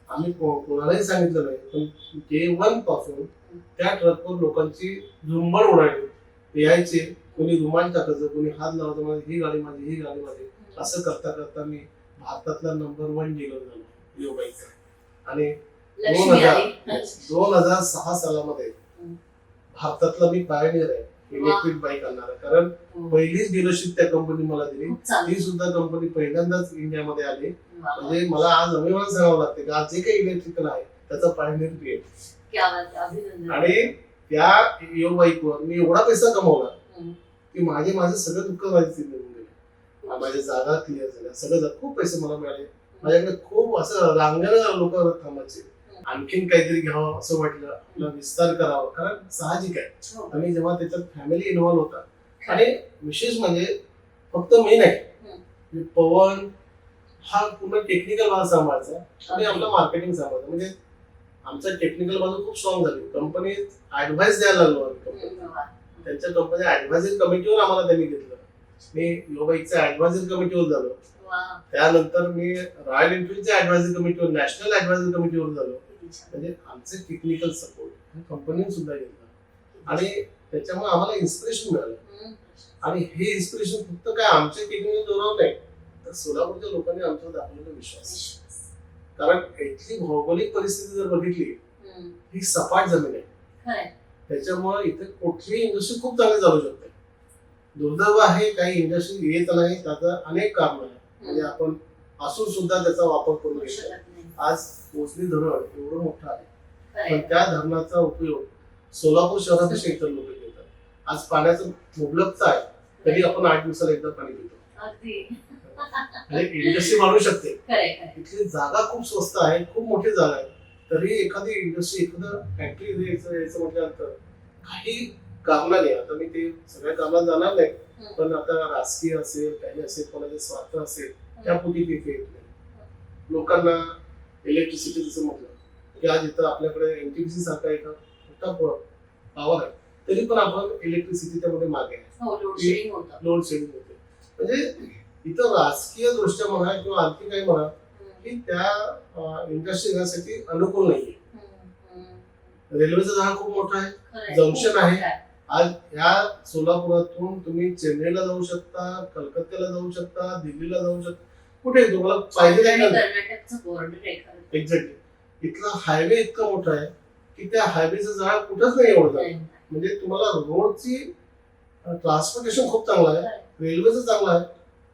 आम्ही कोणालाही सांगितलं नाही, पण डे 1 पासून त्या ट्रकवर लोकांची झुंबड उडाली. यायचे, कोणी रुमाल टाकायचं, कोणी हात लावायचं, माझी ही गाडी माझी, ही गाडी माझी, असं करता करता मी भारतातला नंबर 1 डीलर झालो यो बाईकचा. आणि 2006 सालामध्ये भारतातला मी पायनियर आहे इलेक्ट्रिक बाईक आणणार, कारण पहिलीच डीलरशिप त्या कंपनी मला दिली. ती सुद्धा कंपनी पहिल्यांदाच इंडियामध्ये आली. म्हणजे मला आज अभिमान सांगावं लागते की आज जे काही इलेक्ट्रिकल आहे त्याचा पायनियर मी आहे. आणि त्या यो बाईकवर मी एवढा पैसा कमवला की माझं सगळं दुःख माझे निघून गेले. माझ्या जागा क्लिअर झाल्या, सगळं खूप पैसे मला मिळाले. माझ्याकडे खूप असं रांगेला लोक थांबायचे, आणखीन काहीतरी घ्यावं असं वाटलं, आपला विस्तार करावा, कारण साहजिक आहे. आणि जेव्हा त्याच्यात फॅमिली इन्व्हॉल्व होता, आणि विशेष म्हणजे फक्त मी नाही, पवन हा पूर्ण टेक्निकल बाजू सांभाळायचा आणि आपला मार्केटिंग सांभाळायचा. म्हणजे आमचा टेक्निकल बाजू खूप स्ट्रॉंग झाली. कंपनी ऍडवाइस द्यायला लागलो आम्ही. त्यांच्या कंपनी ऍडवायझरी कमिटीवर आम्हाला त्यांनी घेतलं. मी यो बाईकच्या ऍडवायझरी कमिटीवर झालो. त्यानंतर मी रॉयल एनफिल्डच्या ऍडवायझरी कमिटीवर, नॅशनल ऍडवायझरी कमिटीवर झालो. म्हणजे आमचे टेक्निकल सपोर्ट कंपनीने सुद्धा घेतला आणि त्याच्यामुळे आम्हाला इन्स्पिरेशन मिळालं. आणि हे इन्स्पिरेशन फक्त काय आमच्या टेक्निकल जोरावर नाही, तर सोलापूरच्या लोकांनी आमच्यावर दाखवलेला विश्वास. कारण इथली भौगोलिक परिस्थिती जर बघितली, ही सपाट जमीन आहे. त्याच्यामुळे इथे कुठलीही इंडस्ट्री खूप चांगली चालू शकते. दुर्दैव आहे काही इंडस्ट्री येत नाही, त्याचं अनेक कारण आहे. म्हणजे आपण असून सुद्धा त्याचा वापर करू शकतो. आज मोसली धरण एवढं मोठं आहे, पण त्या धरणाचा उपयोग सोलापूर शहरापेक्षा इतर लोक घेतात. आज पाण्याचं मुबलकता आहे, तरी आपण 8 दिवसाला एकदा पाणी पितो. म्हणजे इंडस्ट्री वाढू शकते. इथली जागा खूप स्वस्त आहे, खूप मोठी जागा आहे, तरी एखादी इंडस्ट्री, एखादं फॅक्टरी यायचं म्हटल्यानंतर काही कारणाने, आता मी ते सगळ्या कामात जाणार नाही, पण आता राजकीय असेल, काही असेल, कोणाचे स्वार्थ असेल, त्यापोटी तिथे येत नाही. लोकांना इलेक्ट्रिसिटी जसं म्हटलं की आज इथं आपल्याकडे एनटीपीसी सारखा एका मोठा पॉवर आहे, तरी पण आपण इलेक्ट्रिसिटी त्यामध्ये मागे आहे. लोड शेडिंग होते. म्हणजे इथं राजकीय दृष्ट्या म्हणा किंवा आणखी काही म्हणा, की त्या इंडस्ट्री येण्यासाठी अनुकूल नाहीये. रेल्वेचा जागा खूप मोठा आहे, जंक्शन आहे. आज या सोलापुरातून तुम्ही चेन्नईला जाऊ शकता, कलकत्त्याला जाऊ शकता, दिल्लीला जाऊ शकता, कुठे तुम्हाला पाहिजे. एक्झॅक्टली. इथला हायवे इतका मोठा आहे की त्या हायवेचं जागा कुठंच नाही एवढं. म्हणजे तुम्हाला रोडची ट्रान्सपोर्टेशन खूप चांगलं आहे, रेल्वेचं चांगलं आहे.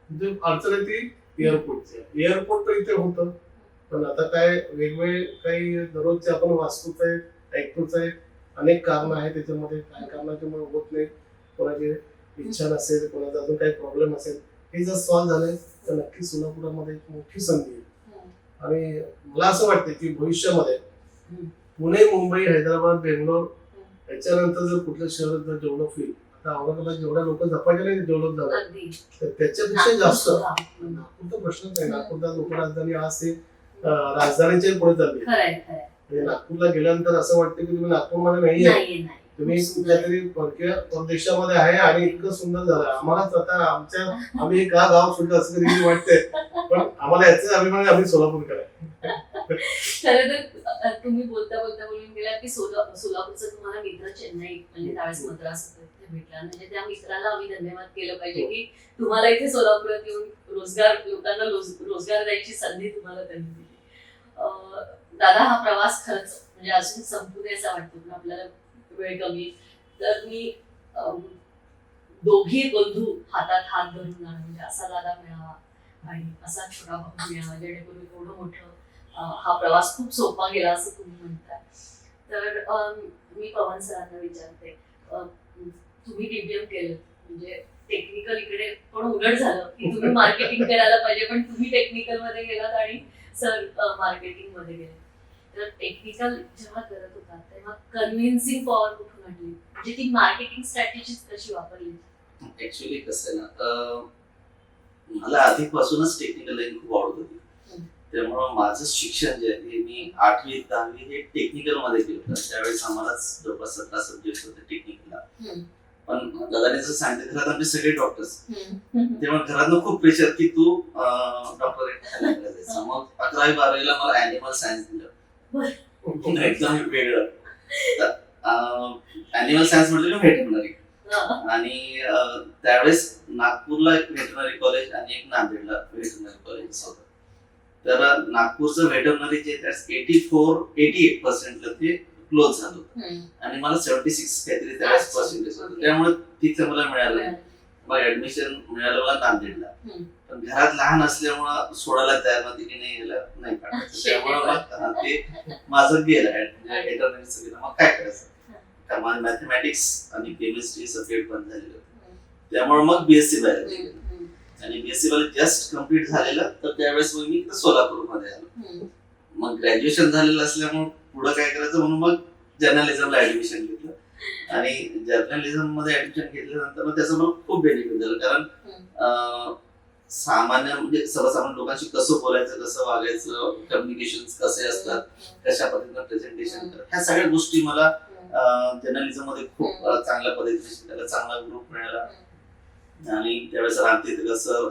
म्हणजे अडचण आहे ती एअरपोर्टची. एअरपोर्ट तर इथे होतं, पण आता काय वेगवेगळे काही दररोजचे आपण वाचतोच आहे, ऐकतोच आहे. अनेक कारणं आहेत त्याच्यामध्ये, काय कारणाच्यामुळे होत नाही, कोणाची इच्छा नसेल, कोणाचा अजून काही प्रॉब्लेम असेल, हे जर सॉल्व्ह झाले तर नक्की सोलापुरामध्ये एक मोठी संधी आहे. आणि मला असं वाटतं की भविष्यामध्ये पुणे, मुंबई, हैदराबाद, बेंगलोर याच्यानंतर जर कुठलं शहर जर डेव्हलप होईल, आता औरंगाबाद जेवढ्या लोक झपाट्याने नाही डेव्हलप झालं, तर त्याच्यापेक्षा जास्त नागपूरचा प्रश्नच नाही. नागपूरचा लोकराजधानी आज ते राजधानीच्या पुढे चालली. म्हणजे नागपूरला गेल्यानंतर असं वाटतं की तुम्ही नागपूरमध्ये नाही आहे, तुम्ही कुठल्यातरी परक्या परदेशामध्ये आहे आणि इतकं सुंदर झालं आम्हालाच आता आम्ही का गाव सोडलं असं कधी वाटतंय, पण आम्हाला याचा अभिमान आम्ही सोलापूरकडे आहे. खरं तर तुम्ही बोलता बोलता बोलून गेला की सोलापूरचं तुम्हाला मित्र चेन्नई म्हणजे त्यावेळेस मद्रास होतं, तिथे भेटला. म्हणजे त्या मित्राला आम्ही धन्यवाद केलं पाहिजे की तुम्हाला इथे सोलापुरात येऊन लोकांना रोजगार द्यायची संधी तुम्हाला त्यांनी दिली. दादा, हा प्रवास खरंच म्हणजे अजून संपू नये असं वाटतं, पण आपल्याला वेळ कमी. तर मी दोघी बंधू हातात हात धरून जाणं म्हणजे असा दादा मिळावा आणि असा छोटा भाऊ मिळावा जेणेकरून एवढं मोठं हा प्रवास खूप सोपा गेला असं तुम्ही म्हणताय. तर मी पवन सरांना विचारते, तुम्ही DBM केलं म्हणजे टेक्निकल इकडे पण उलट झालं की तुम्ही मार्केटिंग करायला पाहिजे, पण तुम्ही टेक्निकल मध्ये गेलात आणि सर मार्केटिंग मध्ये गेले. तर टेक्निकल जेव्हा करत होता तेव्हा कन्व्हिन्सिंग पॉवर कुठून आणली, म्हणजे ती मार्केटिंग स्ट्रॅटेजी कशी वापरली? ऍक्च्युली कसं आहे ना, मला आधीपासूनच टेक्निकल लाईन खूप आवडत होती. त्यामुळं माझं शिक्षण जे आहे मी 8वी 10वी हे टेक्निकल मध्ये केलं. त्यावेळेस आम्हालाच जवळपास 17 सब्जेक्ट होते टेक्निकलला. पण दादाने जर सांगितलं घरात आमचे सगळे डॉक्टर्स, तेव्हा घरातनं खूप प्रेशर की तू डॉक्टरेट करायला जायचं. मग 11वी 12वीला मला ॲनिमल सायन्स दिलं, एकदम वेगळं. ॲनिमल सायन्स म्हटलं व्हेटरनरी. आणि त्यावेळेस नागपूरला एक व्हेटरनरी कॉलेज आणि एक नांदेडला व्हेटरनरी कॉलेज होतं. तर नागपूरचं व्हेटरनरी जे 88% ते क्लोज झालं होतं आणि मला 76 काहीतरी त्यावेळेस पर्सेंटेज होतं. त्यामुळे तिथं मला मिळालं. मग ऍडमिशन मिळालं मला नांदेडला. पण घरात लहान असल्यामुळं सोडायला तयार नव्हती की नाही याला नाही काढायचं. त्यामुळे मग ते माझं गेलं व्हेटरनरीचं गेलं. मग काय करायचं, कारण मॅथमॅटिक्स आणि केमिस्ट्री सब्जेक्ट बंद झालेलं होतं. त्यामुळे मग BSc बायोलॉजी आणि BSc बायोलॉजी जस्ट कम्प्लीट झालेलं. तर त्यावेळेस मग मी सोलापूरमध्ये आलो. मग ग्रॅज्युएशन झालेलं असल्यामुळे पुढं काय करायचं म्हणून मग जर्नलिझमला ऍडमिशन घेतलं. आणि जर्नलिझम मध्ये ऍडमिशन घेतल्यानंतर मग त्याचं मला खूप बेनिफिट झालं. कारण सामान्य म्हणजे सर्वसामान्य लोकांशी कसं बोलायचं, कसं वागायचं, कम्युनिकेशन कसे असतात, कशा पद्धतीनं प्रेझेंटेशन करतात, ह्या सगळ्या गोष्टी मला जर्नलिझम मध्ये खूप चांगल्या पद्धतीने शिकायला चांगला ग्रुप मिळाला. आणि त्यावेळेस रामतीर्थ सर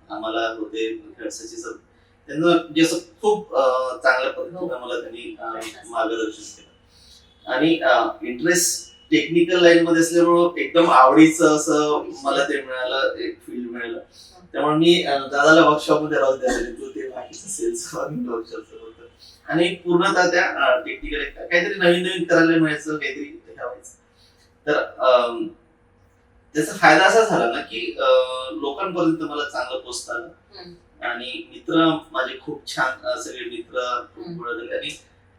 आम्हाला होते, खडसेचे सर, त्यांना म्हणजे असं खूप चांगल्या पद्धतीने मला त्यांनी मार्गदर्शन केलं. आणि इंटरेस्ट टेक्निकल लाईन मध्ये असल्यामुळं एकदम आवडीचं असं मला ते मिळालं, एक फील्ड मिळालं. त्यामुळे मी दादाला वर्कशॉप मध्ये राहून द्यायला तू ते बाकीचं सेल्स वर्कशॉपचं होतं. आणि पूर्णतः त्या टेक्निकल काहीतरी नवीन नवीन करायला मिळायचं, काहीतरी ठेवायचं. तर त्याचा फायदा असा झाला ना की लोकांपर्यंत मला चांगलं पोचता आलं. आणि मित्र माझे खूप छान सगळे मित्र खूप मिळाले. आणि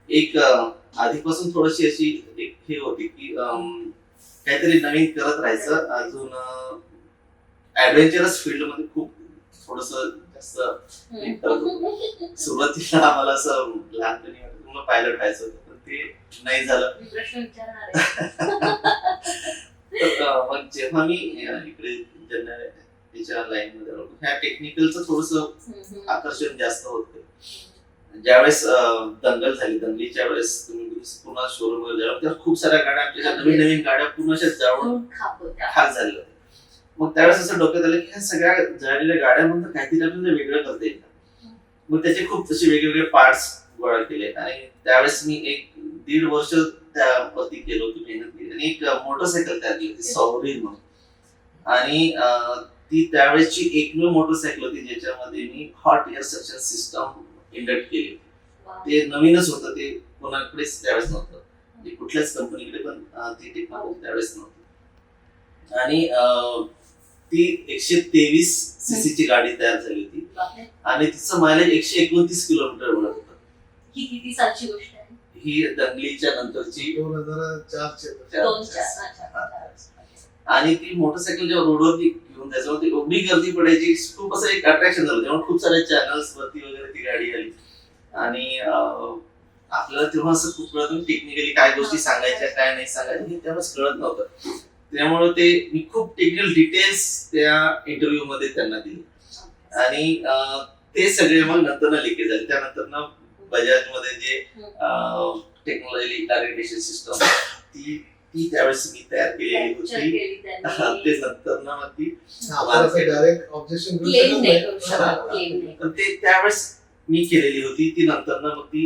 एक आधीपासून थोडीशी अशी एक हे होती की काहीतरी नवीन करत राहायचं. अजून ऍडव्हेंचरस फील्ड मध्ये खूप थोडस जास्त करत होतो. सुरुवातीला आम्हाला असं लहानपणी मला पायलट व्हायचं होतं, पण ते नाही झालं. मग जेव्हा मी इकडे जनरल लाईन मध्ये आलो, ह्या टेक्निकलचं थोडस आकर्षण जास्त होतं. ज्यावेळेस दंगल झाली, दंगलीच्या वेळेस तुम्ही पुन्हा शोरूम वर गेला, तेव्हा खूप साऱ्या गाड्या आमच्या नवीन नवीन गाड्या पूर्ण अशा जळून खाक झालेल्या होत्या. मग त्यावेळेस असं डोक्यात आलं की ह्या सगळ्या जळलेल्या गाड्यांमधून काहीतरी आपल्याला वेगळं करता येईल. मग त्याचे खूप तसे वेगवेगळे पार्ट्स गोळा केले. आणि त्यावेळेस मी 1-1.5 वर्ष त्यावरती केलं होतं, मेहनत केली. आणि एक मोटरसायकल तयार केली होती, सॉवरीन म्हणून. आणि ती त्यावेळेसची एकमेव मोटरसायकल होती ज्याच्यामध्ये मी hot air suction system induct केली. ते नवीनच होतं, ते कोणाकडेच त्यावेळेस नव्हतं, म्हणजे कुठल्याच कंपनीकडे पण ती टेक्नॉलॉजी त्यावेळेस नव्हती. आणि ती 123 cc ची गाडी तयार झाली होती आणि तिचं मायलेज 129 किलोमीटर मिळत होतं. ही किती सालची गोष्ट आहे? ही दंगलीच्या नंतरची 2004. आणि ती मोटरसायकल जेव्हा रोडवरती घेऊन त्याच्यावरती एवढी गर्दी पडायची, खूप असं एक अट्रॅक्शन झालं. तेव्हा खूप साऱ्या चॅनल्स वरती वगैरे ती गाडी आली. आणि आपल्याला तेव्हा असं खूप कळत नव्हतं टेक्निकली काय गोष्टी सांगायच्या काय नाही सांगायच्या हे तेव्हाच कळत नव्हतं. त्यामुळे ते मी खूप टेक्निकल डिटेल्स त्या इंटरव्ह्यू मध्ये त्यांना दिले. आणि ते सगळे मग नंतर लिकेज झाले. त्यानंतर बजाज मध्ये जे टेक्नॉलॉजी टार्गेटेशन सिस्टम ती ती त्यावेळेस मी तयार केलेली Capture होती. केली त्यांनी. ते नंतर ना मग ती आपण असं डायरेक्ट ऑब्जेक्शन घेऊ Claim शकत नाही करू नाही. शकत, हा. claim नाही. पण ते त्यावेळेस मी केलेली होती. ती नंतर ना मग ती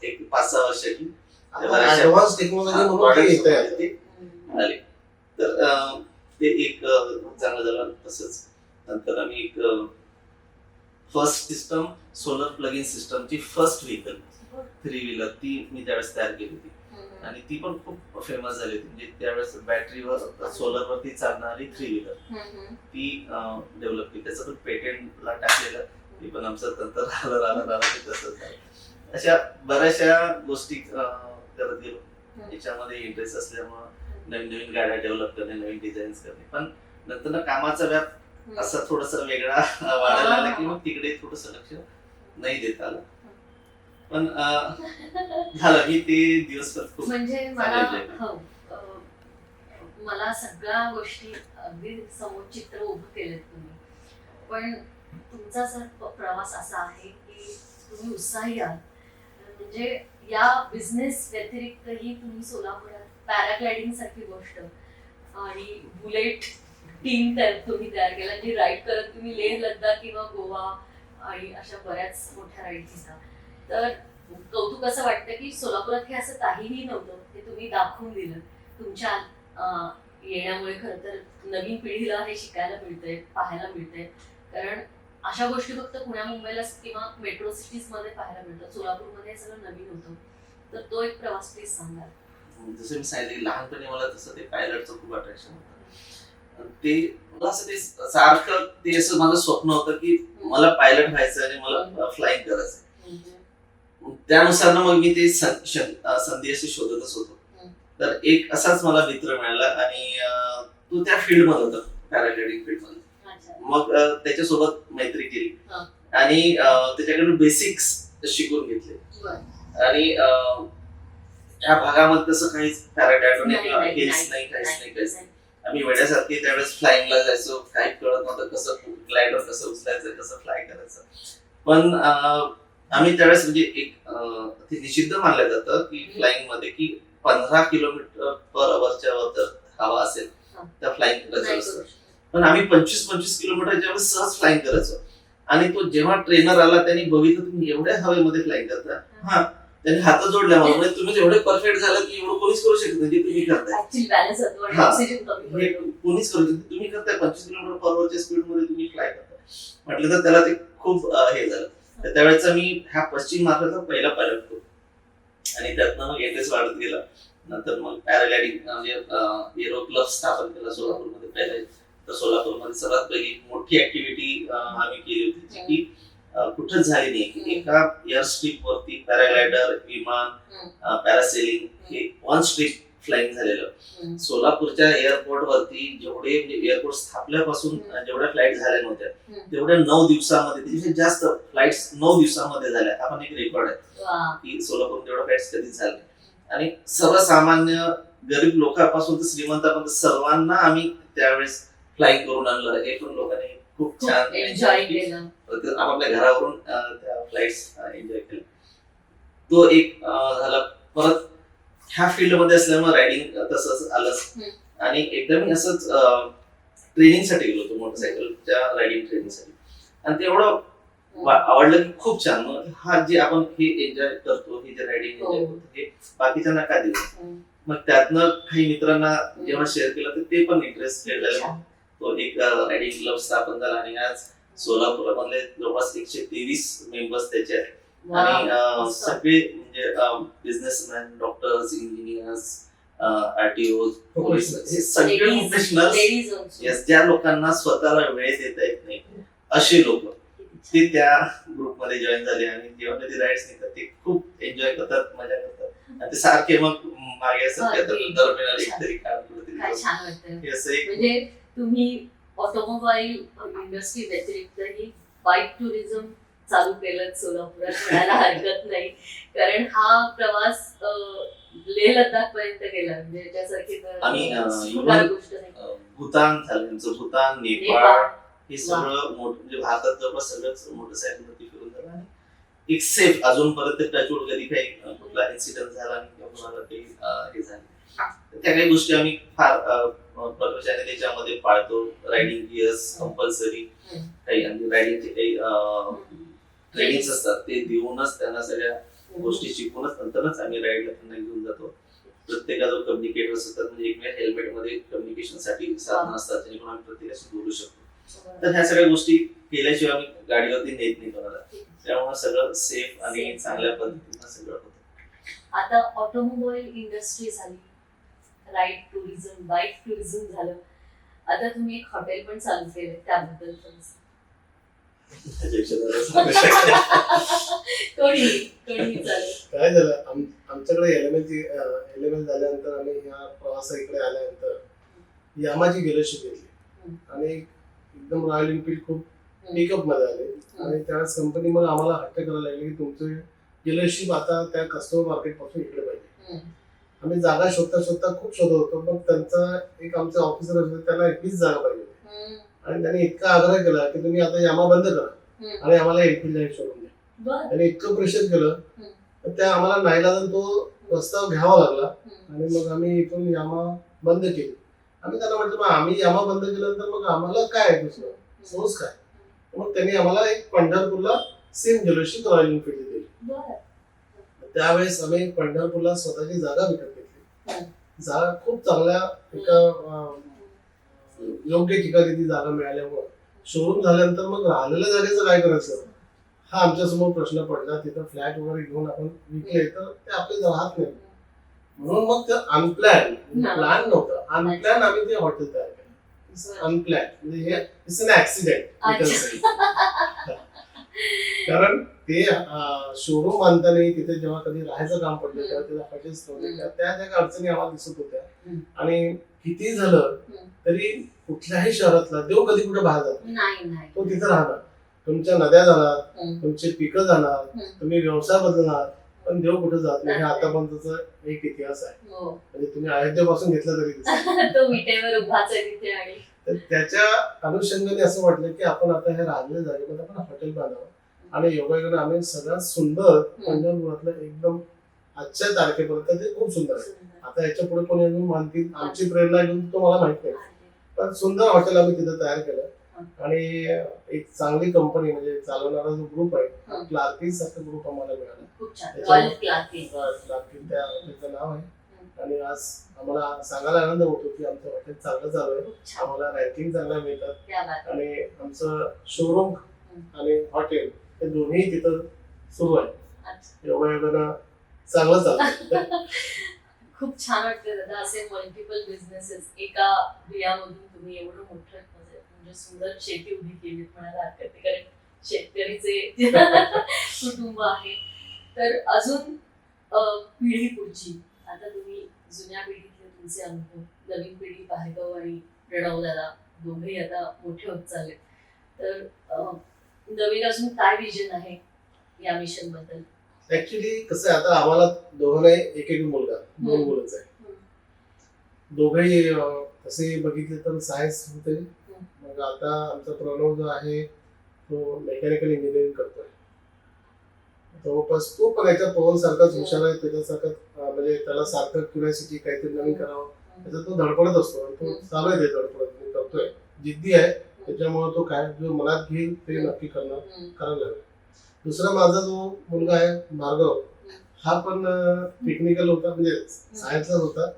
एक 5-6 वर्षाची ऍडव्हान्स टेक्नॉलॉजी म्हणून ते येत आहे. हम्म. आले. तर ते एक चांगलं झालं. तसंच नंतर आम्ही एक first system solar plug in सिस्टमची फर्स्ट व्हेकल 3 व्हीलर ती मी त्यावेळेस तयार केली होती हम्म. आणि ती पण खूप फेमस झाली होती. म्हणजे त्यावेळेस बॅटरीवर सोलरवरती चालणारी 3 व्हीलर हम्म. ती डेव्हलप केली. त्याचं पण पेटेंटला टाकलेलं. ती पण आमचं तंत्र राहिलं ते तसंच झालं. अशा बऱ्याचशा गोष्टी करत गेलो. याच्यामध्ये इंटरेस्ट असल्यामुळं नवीन नवीन गाड्या डेव्हलप करणे, नवीन डिझाईन्स करणे. पण नंतर ना कामाचा व्याप असा थोडासा वेगळा वाढायला लागला की मग तिकडे थोडंसं लक्ष नाही देता आलं. पण झालं मी ते दिवस पण खूप म्हणजे चांगले मला मला सगळ्या गोष्टी अगदी समोर चित्र उभं केलेत तुम्ही. पण तुमचा जर प्रवास असा आहे की तुम्ही उत्साही आहात, म्हणजे या बिझनेस व्यतिरिक्तही तुम्ही सोलापुरात पॅराग्लायडिंग सारखी गोष्ट आणि बुलेट टीम तुम्ही तयार केला, जी राईड करत तुम्ही लेह लद्दाख किंवा गोवा आणि अशा बऱ्याच मोठ्या राईड घेता. तर कौतुक असं वाटतं की सोलापुरात हे असं काहीही नव्हतं, हे तुम्ही दाखवून दिलं. तुमच्या येण्यामुळे खरं तर नवीन पिढीला हे शिकायला मिळतंय, पाहायला मिळतंय. कारण अशा गोष्टी फक्त पुण्या मुंबईला किंवा मेट्रो सिटीज मध्ये पाहायला मिळतात. सोलापूरमध्ये हे सगळं नवीन होतं. तर तो एक प्रवास प्लीज सांगा. जसं मी सांगितलं लहानपणी मला तसं ते पायलटचं खूप अट्रॅक्शन होतं. ते मला असं ते सारखं ते असं माझं स्वप्न होतं की मला पायलट व्हायचं आणि मला फ्लाइंग करायचं. त्यानुसार ना मग मी ते संधी अशी शोधतच होतो. तर एक असाच मला मित्र मिळाला आणि तो त्या फील्ड मध्ये होता, पॅराग्लायडिंग फील्ड मध्ये. मग त्याच्यासोबत मैत्री केली आणि त्याच्याकडून बेसिक्स शिकून घेतले. आणि ह्या भागामध्ये तसं काहीच पॅराग्लायडर नाही किंवा हिल्स नाही, काहीच नाही. आम्ही वेड्यासारखे त्यावेळेस फ्लाइंगला जायचो. काही कळत नव्हतं कसं ग्लायडर कसं उचलायचं, कसं फ्लाय करायचं. पण आम्ही त्यावेळेस म्हणजे एक ते निषिद्ध मानलं जातं की फ्लाइंग मध्ये की 15 किलोमीटर पर अवरच्या वर हवा असेल तर फ्लाइंग करायचं असतं. पण आम्ही 25-25 किलोमीटरच्या वेळेस सहज फ्लाइंग करायचो. आणि तो जेव्हा ट्रेनर आला त्यांनी बघितलं तुम्ही एवढ्या हवेमध्ये फ्लाइंग करता. हा त्यांनी हात जोडल्या मला, म्हणजे तुम्ही एवढे परफेक्ट झाला की एवढं कोणीच करू शकत नाही जे तुम्ही करताय. हे कोणीच करू शकत. तुम्ही करताय 25 किलोमीटर पर अवरच्या स्पीड मध्ये तुम्ही फ्लाय करताय म्हटलं तर त्याला ते खूप हे झालं. तर त्यावेळेचा मी ह्या पश्चिम महाराष्ट्राचा पहिला पायलट होतो आणि त्यातनं मग इंटरेस्ट वाढत गेला. नंतर मग पॅराग्लायडिंग म्हणजे एरो क्लब स्थापन केला सोलापूरमध्ये पहिले. तर सोलापूरमध्ये सर्वात पहिली मोठी ऍक्टिव्हिटी आम्ही केली होती जी की कुठंच झाली नाही. एका एअर स्ट्रीप वरती पॅराग्लायडर, विमान, पॅरासेलिंग हे वन स्ट्रीप फ्लाइंग झालेलं. सोलापूरच्या एअरपोर्ट वरती जेवढे म्हणजे एअरपोर्ट स्थापल्यापासून जेवढ्या फ्लाईट झाल्या नव्हत्या तेवढ्या 9 दिवसामध्ये, त्याच्यापेक्षा जास्त फ्लाईट्स 9 दिवसामध्ये झाल्या. हा पण एक रेकॉर्ड आहे की सोलापूर जेवढ्या फ्लाईट्स कधीच झाल्या. आणि सर्वसामान्य गरीब लोकांपासून तर श्रीमंतापर्यंत सर्वांना आम्ही त्यावेळेस फ्लाइंग करून आणलं. हे पण लोकांनी खूप छान एन्जॉय केलं. आपापल्या घरावरून त्या फ्लाइट्स एन्जॉय केल्या. तो एक झाला. परत ह्या फील्ड मध्ये असल्यामुळे रायडिंग तसंच आलंच. आणि एकदा मी असंच ट्रेनिंगसाठी गेलो होतो, मोटरसायकलच्या रायडिंग ट्रेनिंगसाठी. आणि ते एवढं आवडलं की खूप छान. मग हा जे आपण हे एन्जॉय करतो, हे जे रायडिंग एन्जॉय करतो हे बाकीच्यांना काय देऊ. मग त्यातनं काही मित्रांना जेव्हा शेअर केलं तर ते पण इंटरेस्ट झाला. तो एक रायडिंग क्लब स्थापन झाला आणि आज सोलापूरमधले जवळपास 123 मेंबर्स त्याचे आहेत. आणि सगळे म्हणजे businessman, doctors, engineers, RTO, police, हे सगळे प्रोफेशनल्स, ज्या लोकांना स्वतःला वेळ देता येत नाही असे लोक ते त्या ग्रुपमध्ये जॉईन झाले. आणि जेव्हा कधी राईड्स निघतात ते खूप एन्जॉय करतात, मजा करतात. आणि ते सारखे मग मागे असं दरम्यान एकतरी काम म्हणजे तुम्ही ऑटोमोबाईल इंडस्ट्री व्यतिरिक्तही बाईक टुरिझम चालू केलं सोलापुरात म्हणायला हरकत नाही. कारण हा प्रवास लेह लद्दाख पर्यंत गेला, म्हणजे याच्यासारखी गोष्ट नाही. भूतान झालं, भूतान, नेपाळ हे सगळं मोठं म्हणजे भारतात जवळपास सगळंच मोटरसायकलवरती फिरून झालं. आणि एक सेफ अजूनपर्यंत टचवूड कधी काही कुठला इन्सिडेंट झाला आणि हे झालं. त्या काही गोष्टी आम्ही फार प्रकर्षाने त्याच्यामध्ये पाळतो. रायडिंग गिअर्स कंपल्सरी, काही आणि रायडिंगचे काही ट्रेनिंग असतात ते देऊनच त्यांना सगळ्या गोष्टी शिकूनच नंतरच आम्ही राईडला त्यांना घेऊन जातो. प्रत्येकाचा कम्युनिकेटर्स असतात, म्हणजे एकमेक हेल्मेटमध्ये कम्युनिकेशन साठी साधन असतात जेणेकरून आम्ही प्रत्येकाशी बोलू शकतो. तर ह्या सगळ्या गोष्टी केल्याशिवाय आम्ही गाडीवरती नेत नाही कोणाला. त्यामुळे सगळं सेफ आणि चांगल्या पद्धतीनं सगळं होतं. आता ऑटोमोबाईल इंडस्ट्री झाली, राईड टुरिझम, बाईक टुरिझम झालं, आता तुम्ही एक हॉटेल पण चालू केलं, त्याबद्दल पण त्याच्यापेक्षा जरा सांगू शकतो. कोणी चालेल. काय झालं आमच्याकडे एल झाल्यानंतर आणि ह्या प्रवासाकडे आल्यानंतर यामाची डीलरशिप घेतली आणि एकदम रॉयल एनफील्ड खूप पिकअप मध्ये आले. आणि त्यावेळेस कंपनी मग आम्हाला हट्ट करायला लागली की तुमचं डीलरशिप आता त्या कस्टमर मार्केट पासून इकडे पाहिजे. आम्ही जागा शोधता खूप शोधत होतो, पण त्यांचा एक आमचे ऑफिसर होते, त्यांना हीच जागा पाहिजे होती. आणि त्यांनी इतका आग्रह केला की तुम्ही आता यामा बंद करा आणि आम्हाला एनफील्ड शोधून द्या. त्यांनी इतकं प्रेशर केलं तर त्या आम्हाला नाईलाजाने तो प्रस्ताव घ्यावा लागला. आणि मग आम्ही इथून यामा बंद केली. आम्ही त्यांना म्हटलं मग आम्ही यामा बंद केल्यानंतर मग आम्हाला काय दुसरं सोर्स काय. मग त्यांनी आम्हाला एक पंढरपूरला सेम डीलरशिप रॉयल एनफील्ड दिली. त्यावेळेस आम्ही पंढरपूरला स्वतःची जागा विकत घेतली. जागा खूप चांगल्या एका योग्य ठिकाणी ती जागा मिळाल्यामुळे शोरूम झाल्यानंतर मग राहिलेल्या जागेचं काय करायचं हा आमच्या समोर प्रश्न पडला. तिथं फ्लॅट वगैरे घेऊन आपण विकले तर ते आपले राहत नाही. म्हणून मग ते अनप्लॅन प्लॅन नव्हतं, अनप्लॅन आम्ही ते हॉटेल तयार केलं. अनप्लॅन म्हणजे हे इट्स अन ऍक्सिडेंट. कारण ते शोरूम बांधताना तिथे जेव्हा कधी राहायचं काम पडलं तेव्हा त्याला हॉटेल्स नव्हते, त्या अडचणी आम्हाला दिसत होत्या. आणि किती झालं तरी कुठल्याही शहरातला देव कधी कुठे बाहेर जाणार, तो तिथे राहणार. तुमच्या नद्या जाणार, तुमचे पिकं जाणार, तुम्ही व्यवसाय बदलणार, पण देव कुठे जात नाही. हे आतापर्यंतचा एक इतिहास आहे. म्हणजे तुम्ही अयोध्येपासून घेतला तरी तो विटेवर उभाच आहे तिथे. आणि तर त्याच्या अनुषंगाने असं वाटलं की आपण आता हे राहिलेल्या जागेमध्ये आपण हॉटेल बांधावं. आणि योगायोगाने आम्ही सगळ्यात सुंदर पंढरपुरातलं एकदम आजच्या तारखेपर्यंत ते खूप सुंदर आहे. आता याच्या पुढे कोणी अजून मानतील आमची प्रेरणा घेऊन तो मला माहित नाही, पण सुंदर हॉटेल आम्ही तिथे तयार केलं. आणि एक चांगली कंपनी म्हणजे चालवणारा जो ग्रुप आहे क्लार्किन सारखा ग्रुप आम्हाला मिळाला. क्लार्किन त्या हॉटेलचं नाव आहे. आणि आज आम्हाला सांगायला आनंद होतो की आमचं हॉटेल चांगलं चालू आहे, आम्हाला रँकिंग चांगल्या मिळतात. आणि आमचं शोरूम आणि हॉटेल हे दोन्ही तिथं सुरू आहे. योगायोगानं चांगलं चालतं. खूप छान वाटतं दादा, असे मल्टिपल बिझनेसेस एका बियामधून तुम्ही एवढं मोठं म्हणजे सुंदर शेती उभी केली म्हणायला हरकत नाही, कारण शेतकरीचे कुटुंब आहे. तर अजून पिढी पुढची, आता तुम्ही जुन्या पिढीतले तुमचे अनुभव, नवीन पिढी भार्गव आणि प्रणव दादा दोघेही आता मोठे होत चालले, तर नवीन अजून काय विजन आहे या मिशन बद्दल? ऍक्च्युली कसं आहे, आता आम्हाला दोघांना एक एक मुलगा, दोन मुलंच आहे. दोघेही तसे बघितले तर सायन्स होते. मग आता आमचा प्रणव जो आहे तो मेकॅनिकल इंजिनिअरिंग करतोय. जवळपास तो पण याच्या पवन सारखाच हुशार आहे, त्याच्यासारखं म्हणजे त्याला सारखं क्युरियोसिटी काहीतरी नवीन करावं त्याचा तो धडपडत असतो. तो चालू आहे ते धडपडत करतोय, जिद्दी आहे. त्याच्यामुळे तो काय जो मनात घेईल ते नक्की करायला लागेल. दुसरा माझा जो मुलगा आहे भार्गव, हा पण टेक्निकल होता, म्हणजे सायन्सलाच होता.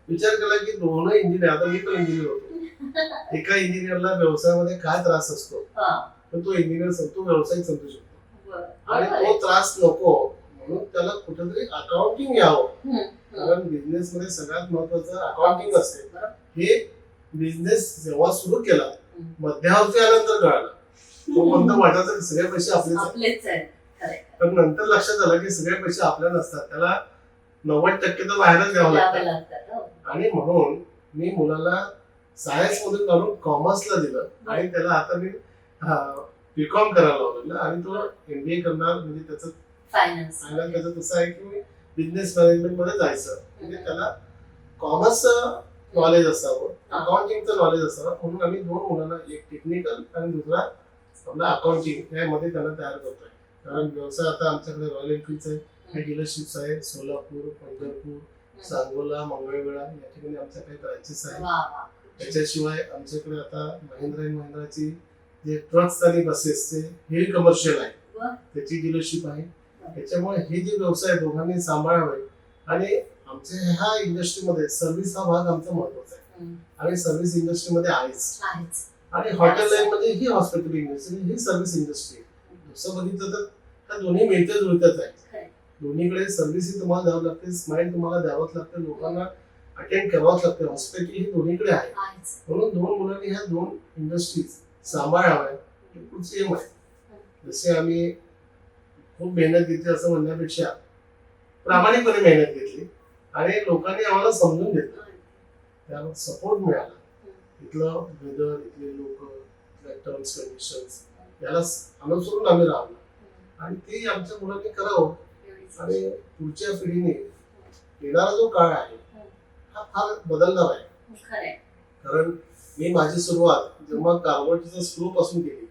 विचार केला की दोन्ही इंजिनियर, आता मी पण इंजिनियर होतो. एका इंजिनियरला व्यवसायामध्ये काय त्रास असतो तर तो इंजिनियर तो व्यावसायिक समजू शकतो. आणि तो त्रास नको म्हणून त्याला कुठेतरी अकाउंटिंग यावं, कारण बिझनेस मध्ये सगळ्यात महत्वाचं अकाउंटिंग असते. हे बिझनेस जेव्हा सुरू केला मध्यावरती आल्यानंतर कळालं. तोपर्यंत वाटायचं सगळे पैसे आपलेच आहेत, पण नंतर लक्षात आलं की सगळे पैसे आपल्या नसतात, त्याला 90% तर बाहेरच द्यावं लागतं. आणि म्हणून मी मुलाला सायन्स मधून काढून कॉमर्सला दिलं आणि त्याला आता मी बीकॉम करायला लावलेलं. आणि तो MBA करणार, म्हणजे त्याचं फायनान्स त्याचं कसं आहे की मी बिझनेस मॅनेजमेंट मध्ये जायचं, म्हणजे त्याला कॉमर्सचं नॉलेज असावं, अकाउंटिंगचं नॉलेज असावं. म्हणून आम्ही दोन मुलांना, एक टेक्निकल आणि दुसरा आपला अकाउंटिंग यामध्ये त्यांना तयार करतोय. कारण व्यवसाय आता आमच्याकडे रॉयल एनफील्डचा आहे, डीलरशिप्स आहे सोलापूर, पंढरपूर, सांगोला, मंगळवेढा या ठिकाणी आमच्या काही ब्रांचेस आहेत. वा वा. त्याच्याशिवाय आमच्याकडे आता महिंद्रा अँड महिंद्राची जे ट्रक्स आणि बसेसचे हे कमर्शियल आहे, वा. त्याची डीलरशिप आहे. त्याच्यामुळे हे जे व्यवसाय दोघांनी सांभाळावे आणि आमच्या ह्या इंडस्ट्रीमध्ये सर्व्हिस हा भाग आमचा महत्वाचा आहे आणि सर्व्हिस इंडस्ट्रीमध्ये आहेच. आहेच. आणि हॉटेल लाईन म्हणजे ही हॉस्पिटल इंडस्ट्री, ही सर्व्हिस इंडस्ट्री आहे. तसं बघितलं तर त्या दोन्ही मिळते जुळतच आहे. खरंय. दोन्हीकडे सर्व्हिस ही तुम्हाला द्यावं लागते, स्माईल तुम्हाला द्यावंच लागतं, लोकांना अटेंड करावंच लागतं. हॉस्पिटल ही दोन्हीकडे आहे. आहेच. म्हणून दोन मुलांनी ह्या दोन इंडस्ट्रीज सांभाळाव्या ही पुढची एम आहे. जसे आम्ही खूप मेहनत घेतली असं म्हणण्यापेक्षा प्रामाणिकपणे मेहनत घेतली आणि लोकांनी आम्हाला समजून घेतलं, त्यावर सपोर्ट मिळाला. इथलं वेदर, इथले लोक, इथल्या टर्म्स कंडिशन्स याला अनुसरून आम्ही राहलो आणि ते आमच्या मुलांनी करावं. आणि पुढच्या पिढीने येणारा जो काळ आहे हा फार बदलणार आहे. खरंय. कारण मी माझी सुरुवात जेव्हा कार्बोरेटरच्या स्लो पासून केली,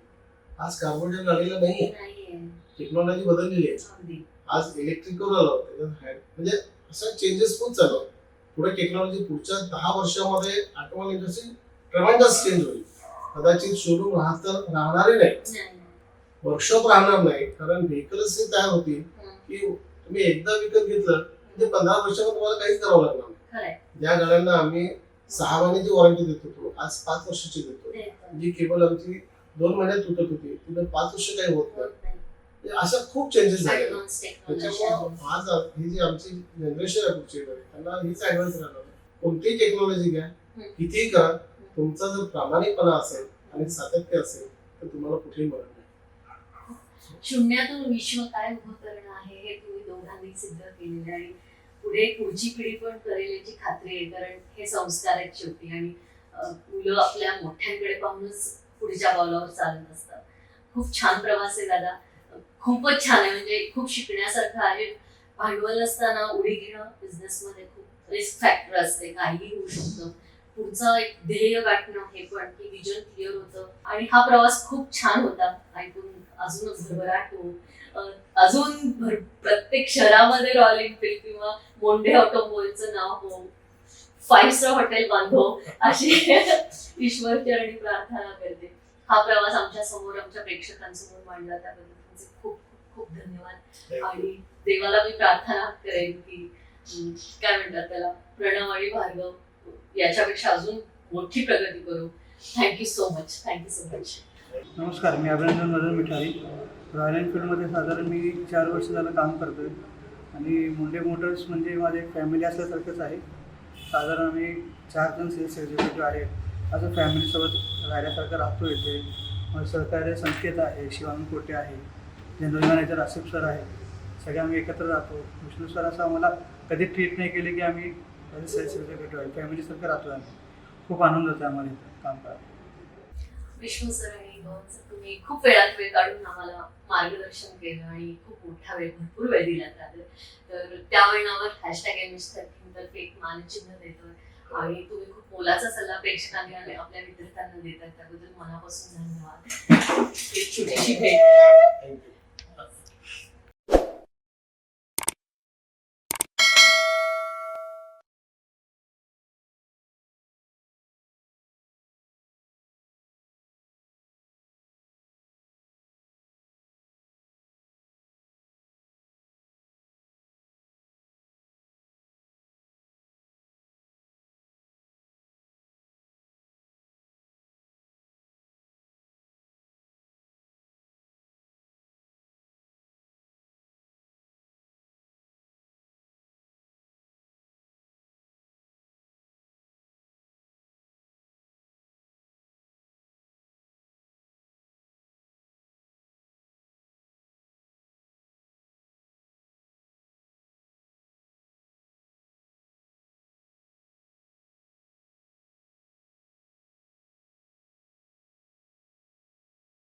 आज कार्बोरेटर गाडीला नाहीये, नाहीये. टेक्नॉलॉजी बदललेली आहे. अगदी. आज इलेक्ट्रिकल आलं, म्हणजे असा चेंजेस खूप चालू आहे. पुढे टेक्नॉलॉजी पुढच्या 10 वर्षामध्ये ऑटोमोबाईल इंडस्ट्री ट्रेमेंडस चेंज होईल. कदाचित शोरूम राहणारे नाही, नाही. वर्कशॉप राहणार नाही, कारण व्हेकल्स हे तयार होतील की तुम्ही एकदा विकत घेतलं म्हणजे 15 वर्षामध्ये तुम्हाला काहीच करावं लागणार नाही. खरंय. ज्या गाड्यांना आम्ही 6 महिन्याची वॉरंटी देत होतो, आज 5 वर्षाची देतो. जी केबल आमची 2 महिन्यात तुटत होती तिथे 5 वर्ष काही होत नाही. म्हणजे अशा खूप चेंजेस झाले. Advanced technology. त्याच्यामुळे आज ही जी आमची जनरेशन आहे पुढची येणारी, त्यांना हीच ऍडव्हान्स राहणार. कोणतीही टेक्नॉलॉजी घ्या, कितीही करा, तुमचा जर प्रामाणिकपणा असेल आणि सातत्य असेल तर तुम्हाला कुठेही मरण नाही. शून्यातून विश्व काय उभं करणं आहे हे तुम्ही दोघांनी सिद्ध केलेलं आहे आणि पुढे पुढची पिढी पण करेल याची खात्री आहे. कारण हे संस्कार आहेत शेवटी आणि मुलं आपल्या मोठ्यांकडे पाहूनच पुढच्या पावलावर चालत असतात. खूप छान प्रवास आहे दादा, खूपच छान आहे. म्हणजे खूप शिकण्यासारखं आहे. भांडवल असताना उडी घेणं बिझनेसमध्ये खूप रिस्क फॅक्टर असते, काहीही होऊ शकतं. पुढचं एक ध्येय गाठणं हे पण की विजन क्लिअर होतं आणि हा प्रवास खूप छान होता. ऐकून अजूनच भरभराट हो. अजून प्रत्येक शहरामध्ये रॉयल एनफिल्ड किंवा मोंढे ऑटोमोबाईलचं नाव हो, 5 स्टार हॉटेल बांधो अशी ईश्वरचरणी प्रार्थना करते. हा प्रवास आमच्या समोर, आमच्या प्रेक्षकांसमोर मांडला त्याबद्दल तुमचे खूप खूप खूप धन्यवाद. आणि देवाला मी प्रार्थना करेन की काय म्हणतात त्याला, प्रणव आणि भार्गव याच्यापेक्षा अजून मोठी प्रगती करू. Thank you so much. Thank you so much. नमस्कार, मी अभिनंदन मदन मिठारी. रॉयल एनफिल्डमध्ये साधारण मी 4 वर्ष झालं काम करतो आहे आणि मुंडे मोटर्स म्हणजे माझे एक फॅमिली असल्यासारखंच आहे. साधारण आम्ही 4 जण सेल्स एक्झिक्युटिव्ह आहेत. असं फॅमिलीसोबत राहिल्यासारखं राहतो इथे. मग सहकार्य संकेत आहे, शिवानंद कोटे आहे, जनरल मॅनेजर आसिफ सर आहे. सगळे आम्ही एकत्र राहतो. विष्णू सर असं आम्हाला कधी ट्रीट नाही केले की आम्ही सेल्स एक्झिक्युटिव्ह आहे, फॅमिलीसारखं राहतो आहे. आम्ही खूप आनंद होतो आम्हाला इथं काम करायला. विष्णू सर आणि भवन सर, तुम्ही खूप वेळात वेळ काढून आम्हाला मार्गदर्शन केलं आणि खूप मोठा वेळ, भरपूर वेळ दिला त्याबद्दल. तर त्या वळणावर #MH13 तर्फे एक मानचिन्ह देतोय आणि तुम्ही खूप मोलाचा सल्ला प्रेक्षकांनी आणि आपल्या विद्यार्थ्यांना देतात त्याबद्दल मनापासून धन्यवाद. एक छोटीशी भेट. थँक्यू.